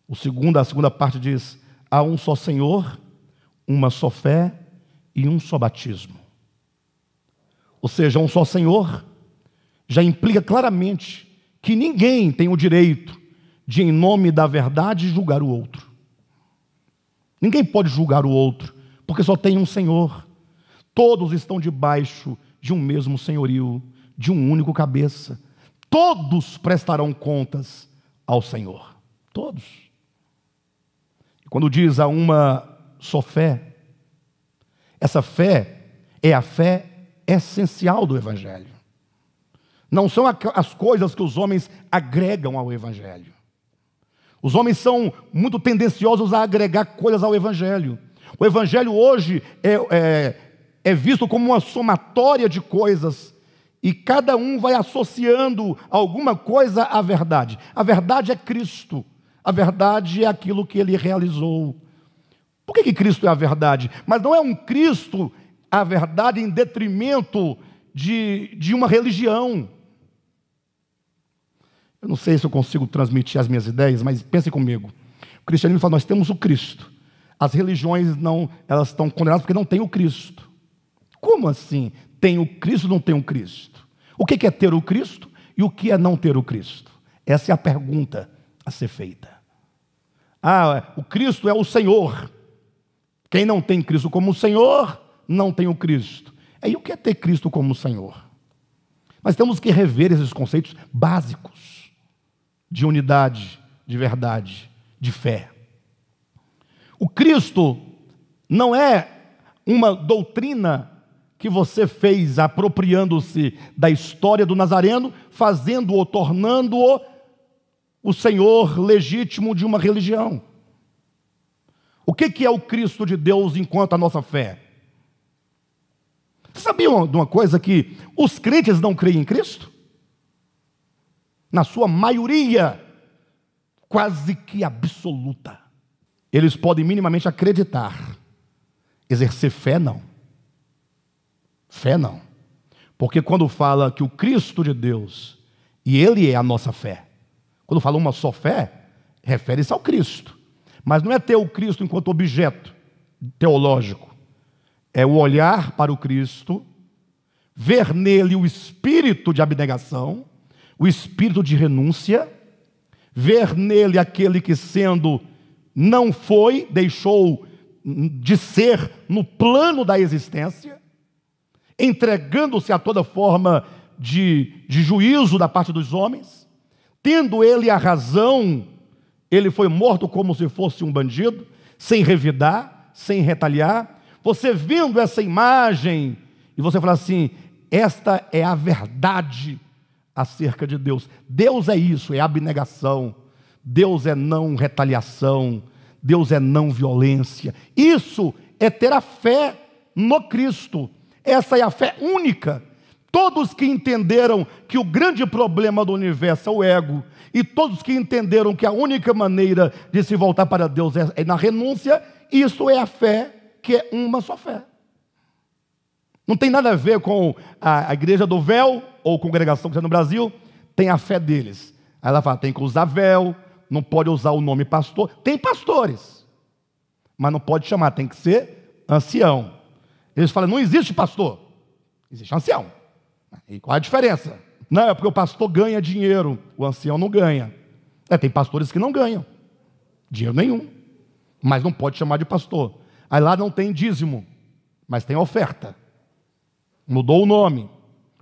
A segunda parte diz: há um só Senhor, uma só fé e um só batismo. Ou seja, um só Senhor já implica claramente que ninguém tem o direito de, em nome da verdade, julgar o outro. Ninguém pode julgar o outro, porque só tem um Senhor. Todos estão debaixo de um mesmo senhorio, de um único cabeça. Todos prestarão contas ao Senhor. Todos. E quando diz há uma só fé, essa fé é a fé essencial do Evangelho. Não são as coisas que os homens agregam ao Evangelho. Os homens são muito tendenciosos a agregar coisas ao Evangelho. O Evangelho hoje é visto como uma somatória de coisas, e cada um vai associando alguma coisa à verdade. A verdade é Cristo, a verdade é aquilo que Ele realizou. Por que Cristo é a verdade? Mas não é um Cristo a verdade em detrimento de uma religião. Eu não sei se eu consigo transmitir as minhas ideias, mas pense comigo. O cristianismo fala, nós temos o Cristo. As religiões não, elas estão condenadas porque não tem o Cristo. Como assim? Tem o Cristo, não tem o Cristo? O que é ter o Cristo e o que é não ter o Cristo? Essa é a pergunta a ser feita. O Cristo é o Senhor. Quem não tem Cristo como Senhor, não tem o Cristo. E o que é ter Cristo como Senhor? Nós temos que rever esses conceitos básicos de unidade, de verdade, de fé. O Cristo não é uma doutrina que você fez apropriando-se da história do Nazareno, fazendo-o, tornando-o o Senhor legítimo de uma religião. O que é o Cristo de Deus enquanto a nossa fé? Vocês sabiam de uma coisa, que os crentes não creem em Cristo? Na sua maioria, quase que absoluta. Eles podem minimamente acreditar. Exercer fé, não. Fé, não. Porque quando fala que o Cristo de Deus, e Ele é a nossa fé, quando fala uma só fé, refere-se ao Cristo. Mas não é ter o Cristo enquanto objeto teológico. É o olhar para o Cristo, ver nele o espírito de abnegação, o espírito de renúncia, ver nele aquele que, sendo não foi, deixou de ser no plano da existência, entregando-se a toda forma de juízo da parte dos homens, tendo ele a razão, ele foi morto como se fosse um bandido, sem revidar, sem retaliar. Você vendo essa imagem, e você fala assim, esta é a verdade acerca de Deus. Deus é isso, é abnegação. Deus é não retaliação. Deus é não violência. Isso é ter a fé no Cristo. Essa é a fé única. Todos que entenderam que o grande problema do universo é o ego, e todos que entenderam que a única maneira de se voltar para Deus é na renúncia, isso é a fé, que é uma só fé. Não tem nada a ver com a igreja do véu, ou congregação que está no Brasil, tem a fé deles. Aí ela fala, tem que usar véu, não pode usar o nome pastor. Tem pastores, mas não pode chamar, tem que ser ancião. Eles falam, não existe pastor, existe ancião. E qual a diferença? Não, é porque o pastor ganha dinheiro, o ancião não ganha. Tem pastores que não ganham dinheiro nenhum, mas não pode chamar de pastor. Aí lá não tem dízimo, mas tem oferta. Mudou o nome.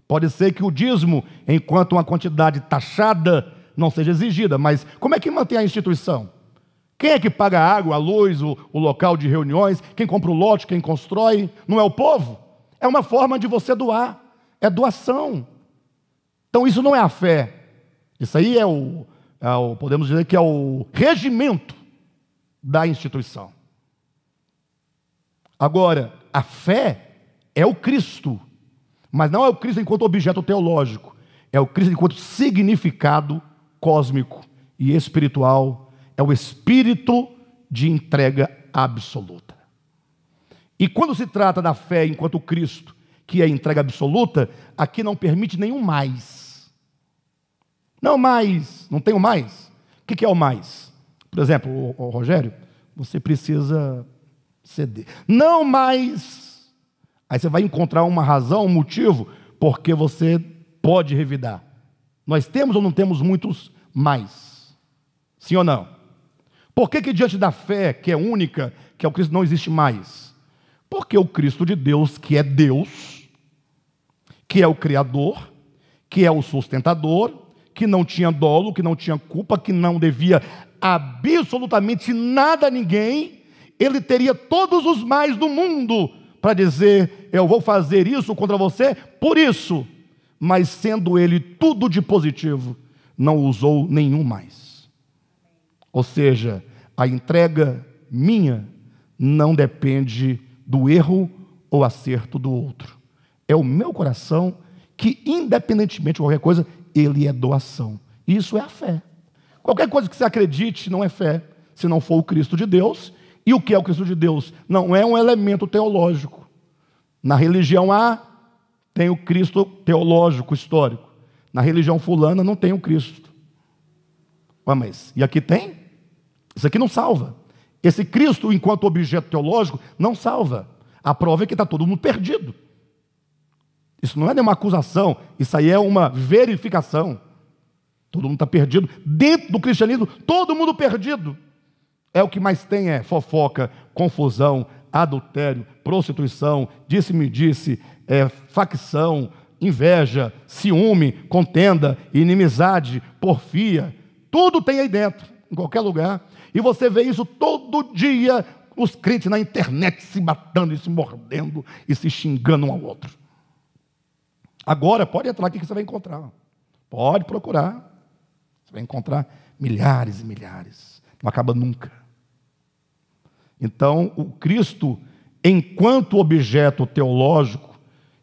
Pode ser que o dízimo, enquanto uma quantidade taxada, não seja exigida, mas como é que mantém a instituição? Quem é que paga a água, a luz, o local de reuniões? Quem compra o lote, quem constrói? Não é o povo? É uma forma de você doar, é doação. Então isso não é a fé. Isso aí podemos dizer que é o regimento da instituição. Agora, a fé é o Cristo, mas não é o Cristo enquanto objeto teológico, é o Cristo enquanto significado cósmico e espiritual, é o espírito de entrega absoluta. E quando se trata da fé enquanto Cristo, que é entrega absoluta, aqui não permite nenhum mais. Não mais, não tem o mais. O que é o mais? Por exemplo, o Rogério, você precisa ceder. Não mais. Aí você vai encontrar uma razão, um motivo, porque você pode revidar. Nós temos ou não temos muitos mais? Sim ou não? Por que diante da fé, que é única, que é o Cristo, não existe mais? Porque o Cristo de Deus, que é Deus, que é o Criador, que é o sustentador, que não tinha dolo, que não tinha culpa, que não devia absolutamente nada a ninguém, ele teria todos os mais do mundo para dizer, eu vou fazer isso contra você por isso, mas sendo ele tudo de positivo, não usou nenhum mais. Ou seja, a entrega minha não depende do erro ou acerto do outro. É o meu coração que, independentemente de qualquer coisa, ele é doação. Isso é a fé. Qualquer coisa que você acredite não é fé, se não for o Cristo de Deus. E o que é o Cristo de Deus? Não é um elemento teológico. Na religião A, tem o Cristo teológico, histórico. Na religião fulana, não tem o Cristo. Mas, e aqui tem? Isso aqui não salva. Esse Cristo, enquanto objeto teológico, não salva. A prova é que está todo mundo perdido. Isso não é nenhuma acusação, isso aí é uma verificação. Todo mundo está perdido. Dentro do cristianismo, todo mundo perdido. É o que mais tem, é fofoca, confusão, adultério, prostituição, disse-me-disse, facção, inveja, ciúme, contenda, inimizade, porfia. Tudo tem aí dentro, em qualquer lugar. E você vê isso todo dia, os crentes na internet se matando e se mordendo e se xingando um ao outro. Agora, pode entrar aqui que você vai encontrar. Pode procurar. Você vai encontrar milhares e milhares. Não acaba nunca. Então, o Cristo, enquanto objeto teológico,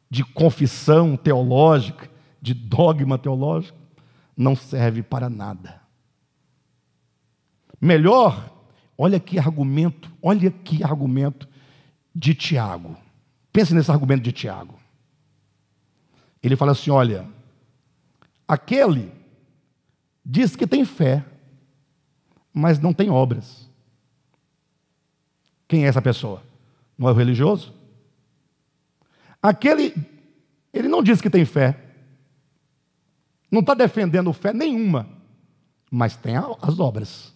de confissão teológica, de dogma teológico, não serve para nada. Melhor, olha que argumento de Tiago. Pense nesse argumento de Tiago. Ele fala assim, olha, aquele diz que tem fé, mas não tem obras. Quem é essa pessoa? Não é o religioso? Ele não diz que tem fé, não está defendendo fé nenhuma, mas tem as obras.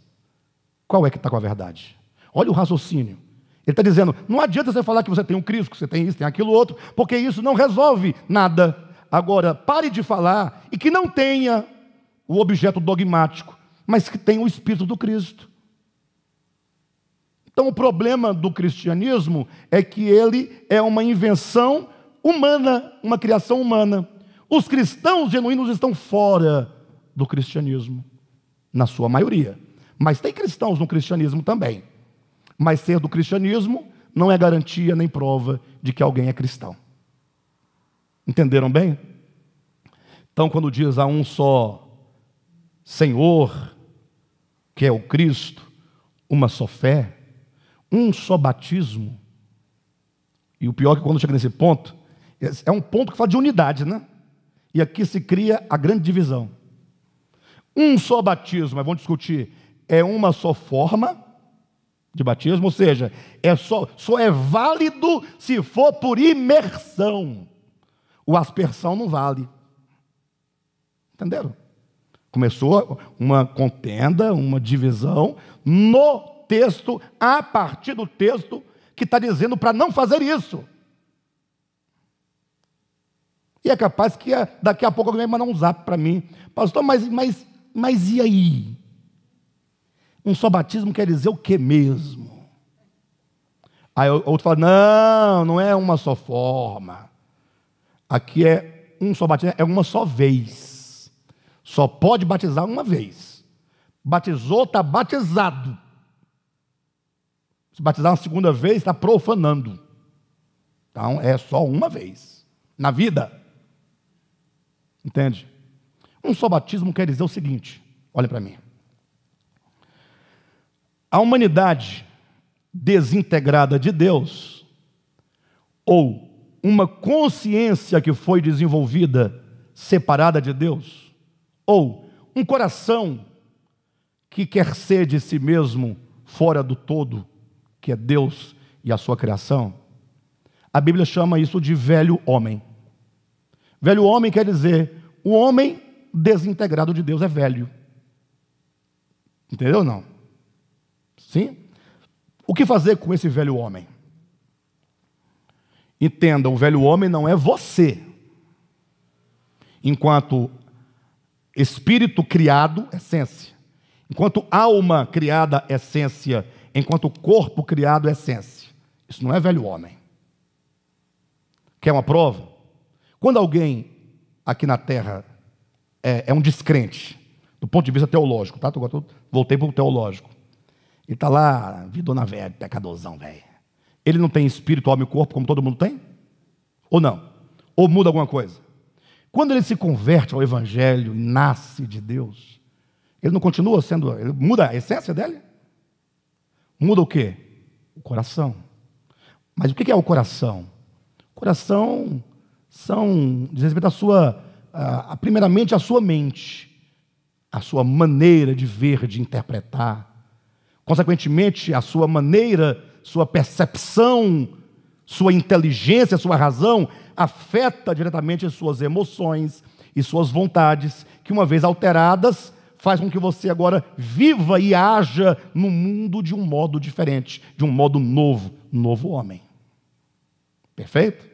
Qual é que está com a verdade? Olha o raciocínio. Ele está dizendo, não adianta você falar que você tem um Cristo, que você tem isso, tem aquilo outro, porque isso não resolve nada. Agora, pare de falar e que não tenha o objeto dogmático, mas que tenha o Espírito do Cristo. Então, o problema do cristianismo é que ele é uma invenção humana, uma criação humana. Os cristãos genuínos estão fora do cristianismo, na sua maioria. Mas tem cristãos no cristianismo também. Mas ser do cristianismo não é garantia nem prova de que alguém é cristão. Entenderam bem? Então, quando diz há um só Senhor, que é o Cristo, uma só fé, um só batismo, e o pior é que quando chega nesse ponto, é um ponto que fala de unidade, né? E aqui se cria a grande divisão. Um só batismo, mas vamos discutir, é uma só forma de batismo, ou seja, só é válido se for por imersão. O aspersão não vale. Entenderam? Começou uma contenda, uma divisão no texto, a partir do texto que está dizendo para não fazer isso. E é capaz que daqui a pouco alguém vai mandar um zap para mim. Pastor, mas e aí? Um só batismo quer dizer o que mesmo? Aí outro fala, não é uma só forma. Aqui é um só batismo, é uma só vez. Só pode batizar uma vez. Batizou, está batizado. Se batizar uma segunda vez, está profanando. Então, é só uma vez. Na vida. Entende? Um só batismo quer dizer o seguinte, olha para mim. A humanidade desintegrada de Deus, ou uma consciência que foi desenvolvida separada de Deus, ou um coração que quer ser de si mesmo fora do todo, que é Deus e a sua criação, a Bíblia chama isso de velho homem. Velho homem quer dizer, o homem desintegrado de Deus é velho. Entendeu ou não? Sim? O que fazer com esse velho homem? Entenda, o velho homem não é você. Enquanto espírito criado, essência. Enquanto alma criada, essência. Enquanto corpo criado, essência. Isso não é velho homem. Quer uma prova? Quando alguém aqui na terra é um descrente, do ponto de vista teológico, tá? Voltei para o teológico. Ele está lá, vidona velha, pecadorzão, velho. Ele não tem espírito, alma e corpo, como todo mundo tem? Ou não? Ou muda alguma coisa? Quando ele se converte ao Evangelho e nasce de Deus, ele não continua sendo, ele muda a essência dele? Muda o quê? O coração. Mas o que é o coração? O coração diz respeito à sua, primeiramente à sua mente, à sua maneira de ver, de interpretar. Consequentemente, a sua maneira, sua percepção, sua inteligência, sua razão, afeta diretamente as suas emoções e suas vontades, que uma vez alteradas, faz com que você agora viva e haja no mundo de um modo diferente, de um modo novo, novo homem. Perfeito?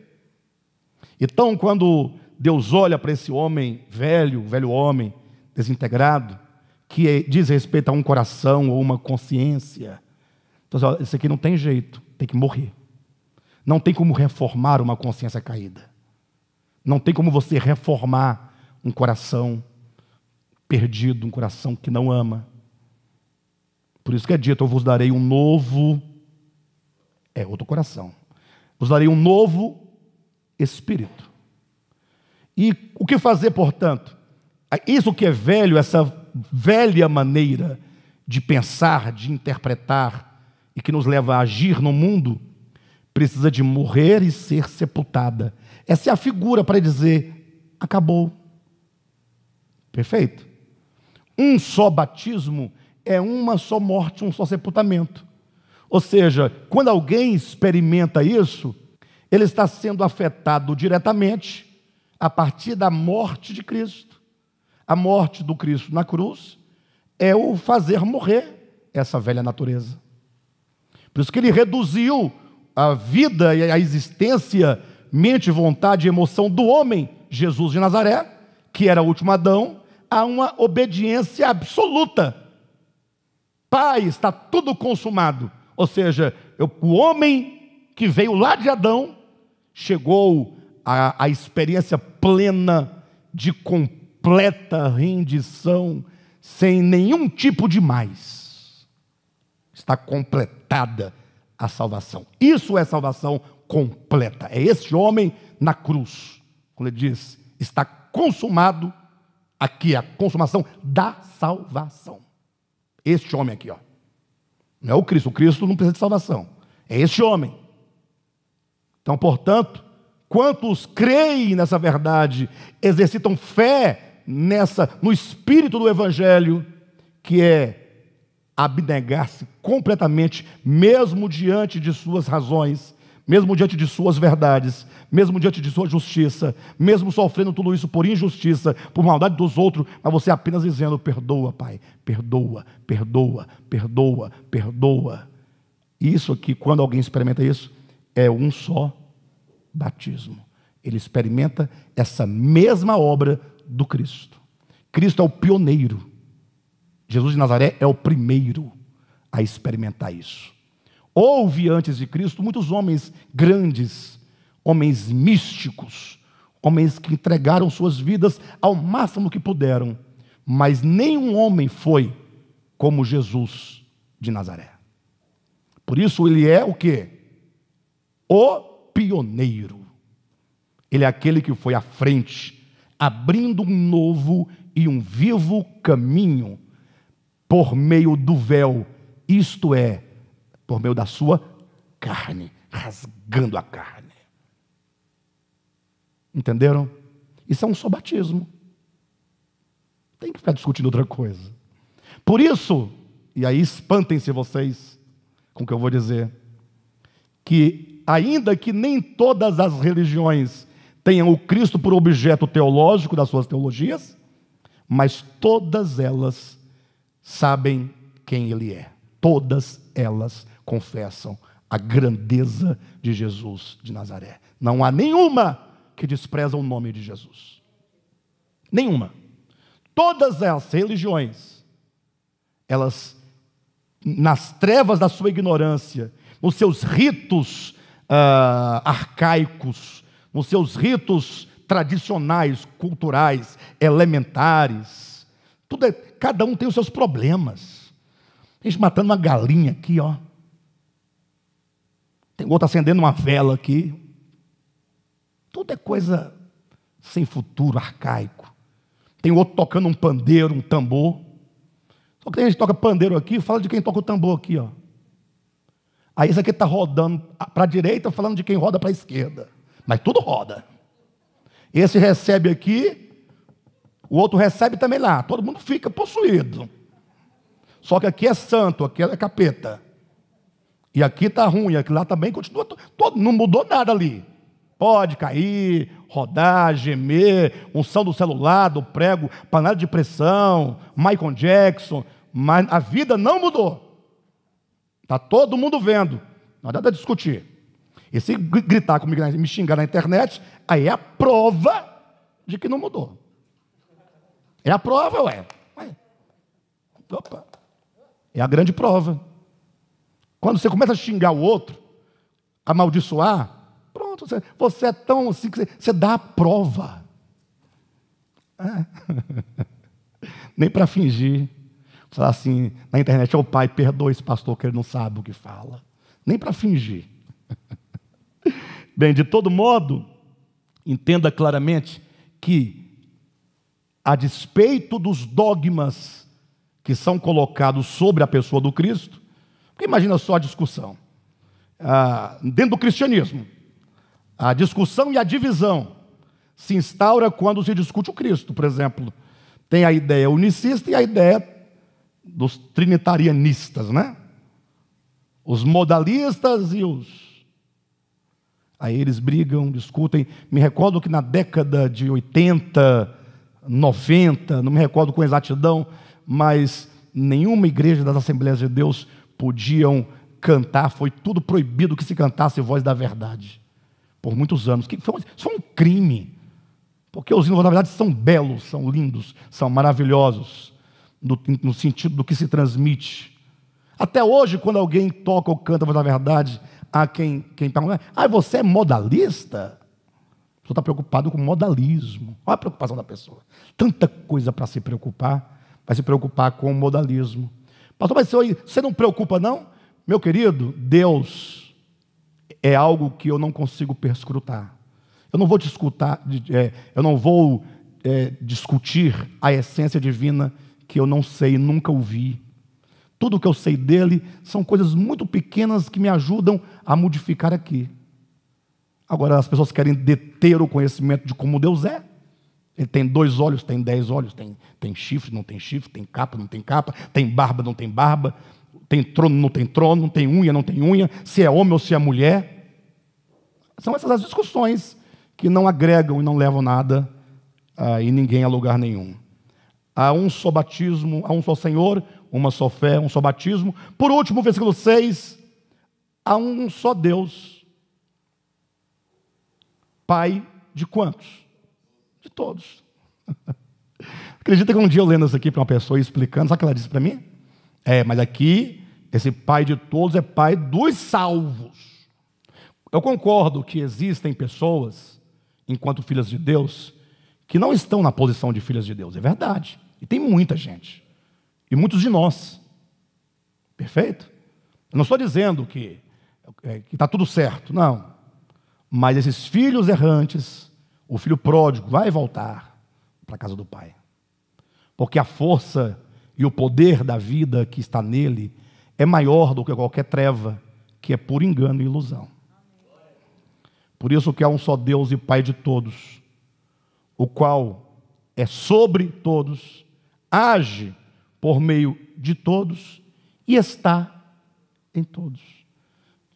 Então, quando Deus olha para esse homem velho homem, desintegrado, que diz respeito a um coração ou uma consciência, então, isso aqui não tem jeito, tem que morrer. Não tem como reformar uma consciência caída. Não tem como você reformar um coração perdido, um coração que não ama. Por isso que é dito, eu vos darei um novo, outro coração. Vos darei um novo espírito. E o que fazer, portanto? Isso que é velho, essa velha maneira de pensar, de interpretar e que nos leva a agir no mundo, precisa de morrer e ser sepultada. Essa é a figura para dizer, acabou. Perfeito? Um só batismo é uma só morte, um só sepultamento. Ou seja, quando alguém experimenta isso, ele está sendo afetado diretamente a partir da morte de Cristo. A morte do Cristo na cruz é o fazer morrer essa velha natureza. Por isso que ele reduziu a vida e a existência, mente, vontade e emoção do homem, Jesus de Nazaré, que era o último Adão, a uma obediência absoluta. Pai, está tudo consumado. Ou seja, o homem que veio lá de Adão, chegou à experiência plena de completa rendição, sem nenhum tipo de mais. Está completada a salvação. Isso é salvação completa. É esse homem na cruz, quando ele diz, está consumado, aqui a consumação da salvação. Este homem aqui, ó. Não é o Cristo não precisa de salvação. É este homem. Então, portanto, quantos creem nessa verdade, exercitam fé no espírito do Evangelho, que é abnegar-se completamente, mesmo diante de suas razões, mesmo diante de suas verdades, mesmo diante de sua justiça, mesmo sofrendo tudo isso por injustiça, por maldade dos outros, mas você apenas dizendo, perdoa, Pai, perdoa, perdoa, perdoa, perdoa. Isso aqui, quando alguém experimenta isso, é um só batismo. Ele experimenta essa mesma obra do Cristo. Cristo é o pioneiro. Jesus de Nazaré é o primeiro a experimentar isso. Houve antes de Cristo muitos homens grandes, homens místicos, homens que entregaram suas vidas ao máximo que puderam, mas nenhum homem foi como Jesus de Nazaré. Por isso ele é o quê? O pioneiro. Ele é aquele que foi à frente, abrindo um novo e um vivo caminho por meio do véu, isto é, por meio da sua carne, rasgando a carne. Entenderam? Isso é um só batismo. Tem que ficar discutindo outra coisa. Por isso, e aí espantem-se vocês com o que eu vou dizer, que ainda que nem todas as religiões tenham o Cristo por objeto teológico das suas teologias, mas todas elas sabem quem Ele é. Todas elas confessam a grandeza de Jesus de Nazaré. Não há nenhuma que despreza o nome de Jesus. Nenhuma. Todas as religiões, elas, nas trevas da sua ignorância, nos seus ritos arcaicos, nos seus ritos tradicionais, culturais, elementares, tudo cada um tem os seus problemas. Tem gente matando uma galinha aqui, ó. Tem outro acendendo uma vela aqui. Tudo é coisa sem futuro, arcaico. Tem outro tocando um pandeiro, um tambor. Só que tem gente que toca pandeiro aqui, fala de quem toca o tambor aqui, ó. Aí esse aqui está rodando para a direita, falando de quem roda para a esquerda. Mas tudo roda. Esse recebe aqui, o outro recebe também lá. Todo mundo fica possuído. Só que aqui é santo, aqui é capeta. E aqui está ruim, aqui lá também continua. Não mudou nada ali. Pode cair, rodar, gemer, unção do celular, do prego, panela de pressão, Michael Jackson. Mas a vida não mudou. Está todo mundo vendo. Não adianta discutir. E se gritar comigo, me xingar na internet, aí é a prova de que não mudou. É a prova, ué. Opa. É a grande prova. Quando você começa a xingar o outro, amaldiçoar, pronto, você é tão assim que você dá a prova. É. Nem para fingir. Falar assim, na internet, pai, perdoa esse pastor que ele não sabe o que fala. Nem para fingir. Bem, de todo modo, entenda claramente que, a despeito dos dogmas que são colocados sobre a pessoa do Cristo, porque imagina só a discussão. Dentro do cristianismo, a discussão e a divisão se instaura quando se discute o Cristo. Por exemplo, tem a ideia unicista e a ideia dos trinitarianistas, né? Os modalistas e os... Aí eles brigam, discutem. Me recordo que na década de 80, 90, não me recordo com exatidão, mas nenhuma igreja das Assembleias de Deus podiam cantar, foi tudo proibido que se cantasse Voz da Verdade, por muitos anos. Isso foi um crime, porque os hinos da verdade são belos, são lindos, são maravilhosos, no sentido do que se transmite. Até hoje, quando alguém toca ou canta a Voz da Verdade, há quem pergunta, você é modalista? A pessoa está preocupado com modalismo. Olha a preocupação da pessoa. Tanta coisa para se preocupar, vai se preocupar com o modalismo. Pastor, mas você não preocupa não? Meu querido, Deus é algo que eu não consigo perscrutar. Eu não vou discutir a essência divina que eu não sei, nunca ouvi. Tudo que eu sei dele são coisas muito pequenas que me ajudam a modificar aqui. Agora, as pessoas querem deter o conhecimento de como Deus é. Ele tem 2 olhos, tem 10 olhos, tem chifre, não tem chifre, tem capa, não tem capa, tem barba, não tem barba, tem trono, tem unha, não tem unha, se é homem ou se é mulher. São essas as discussões que não agregam e não levam nada e ninguém a lugar nenhum. Há um só batismo, há um só Senhor, uma só fé, um só batismo. Por último, versículo 6, há um só Deus, Pai de quantos? De todos. Acredita que um dia eu lendo isso aqui para uma pessoa e explicando, sabe o que ela disse para mim? Mas aqui, esse Pai de todos é Pai dos salvos. Eu concordo que existem pessoas, enquanto filhas de Deus, que não estão na posição de filhas de Deus, é verdade. E tem muita gente. E muitos de nós. Perfeito? Eu não estou dizendo que está tudo certo, não. Mas esses filhos errantes, o filho pródigo vai voltar para a casa do pai. Porque a força e o poder da vida que está nele é maior do que qualquer treva, que é puro engano e ilusão. Por isso que há um só Deus e Pai de todos, o qual é sobre todos, age por meio de todos e está em todos.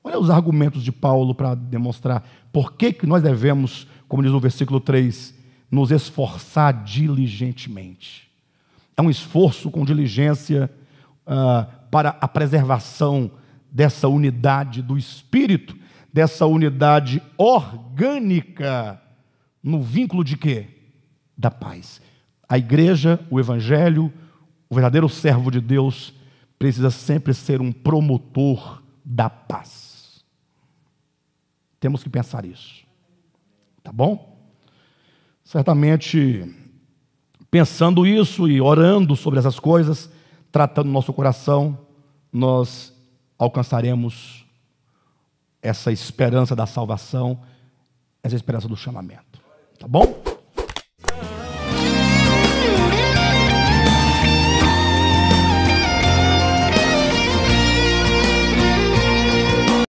Olha os argumentos de Paulo para demonstrar por que nós devemos, como diz o versículo 3, nos esforçar diligentemente. É um esforço com diligência para a preservação dessa unidade do Espírito, dessa unidade orgânica, no vínculo de quê? Da paz. A igreja, o evangelho, o verdadeiro servo de Deus precisa sempre ser um promotor da paz. Temos que pensar isso. Tá bom? Certamente, Pensando isso e orando sobre essas coisas, tratando nosso coração, nós alcançaremos essa esperança da salvação, essa esperança do chamamento. Tá bom?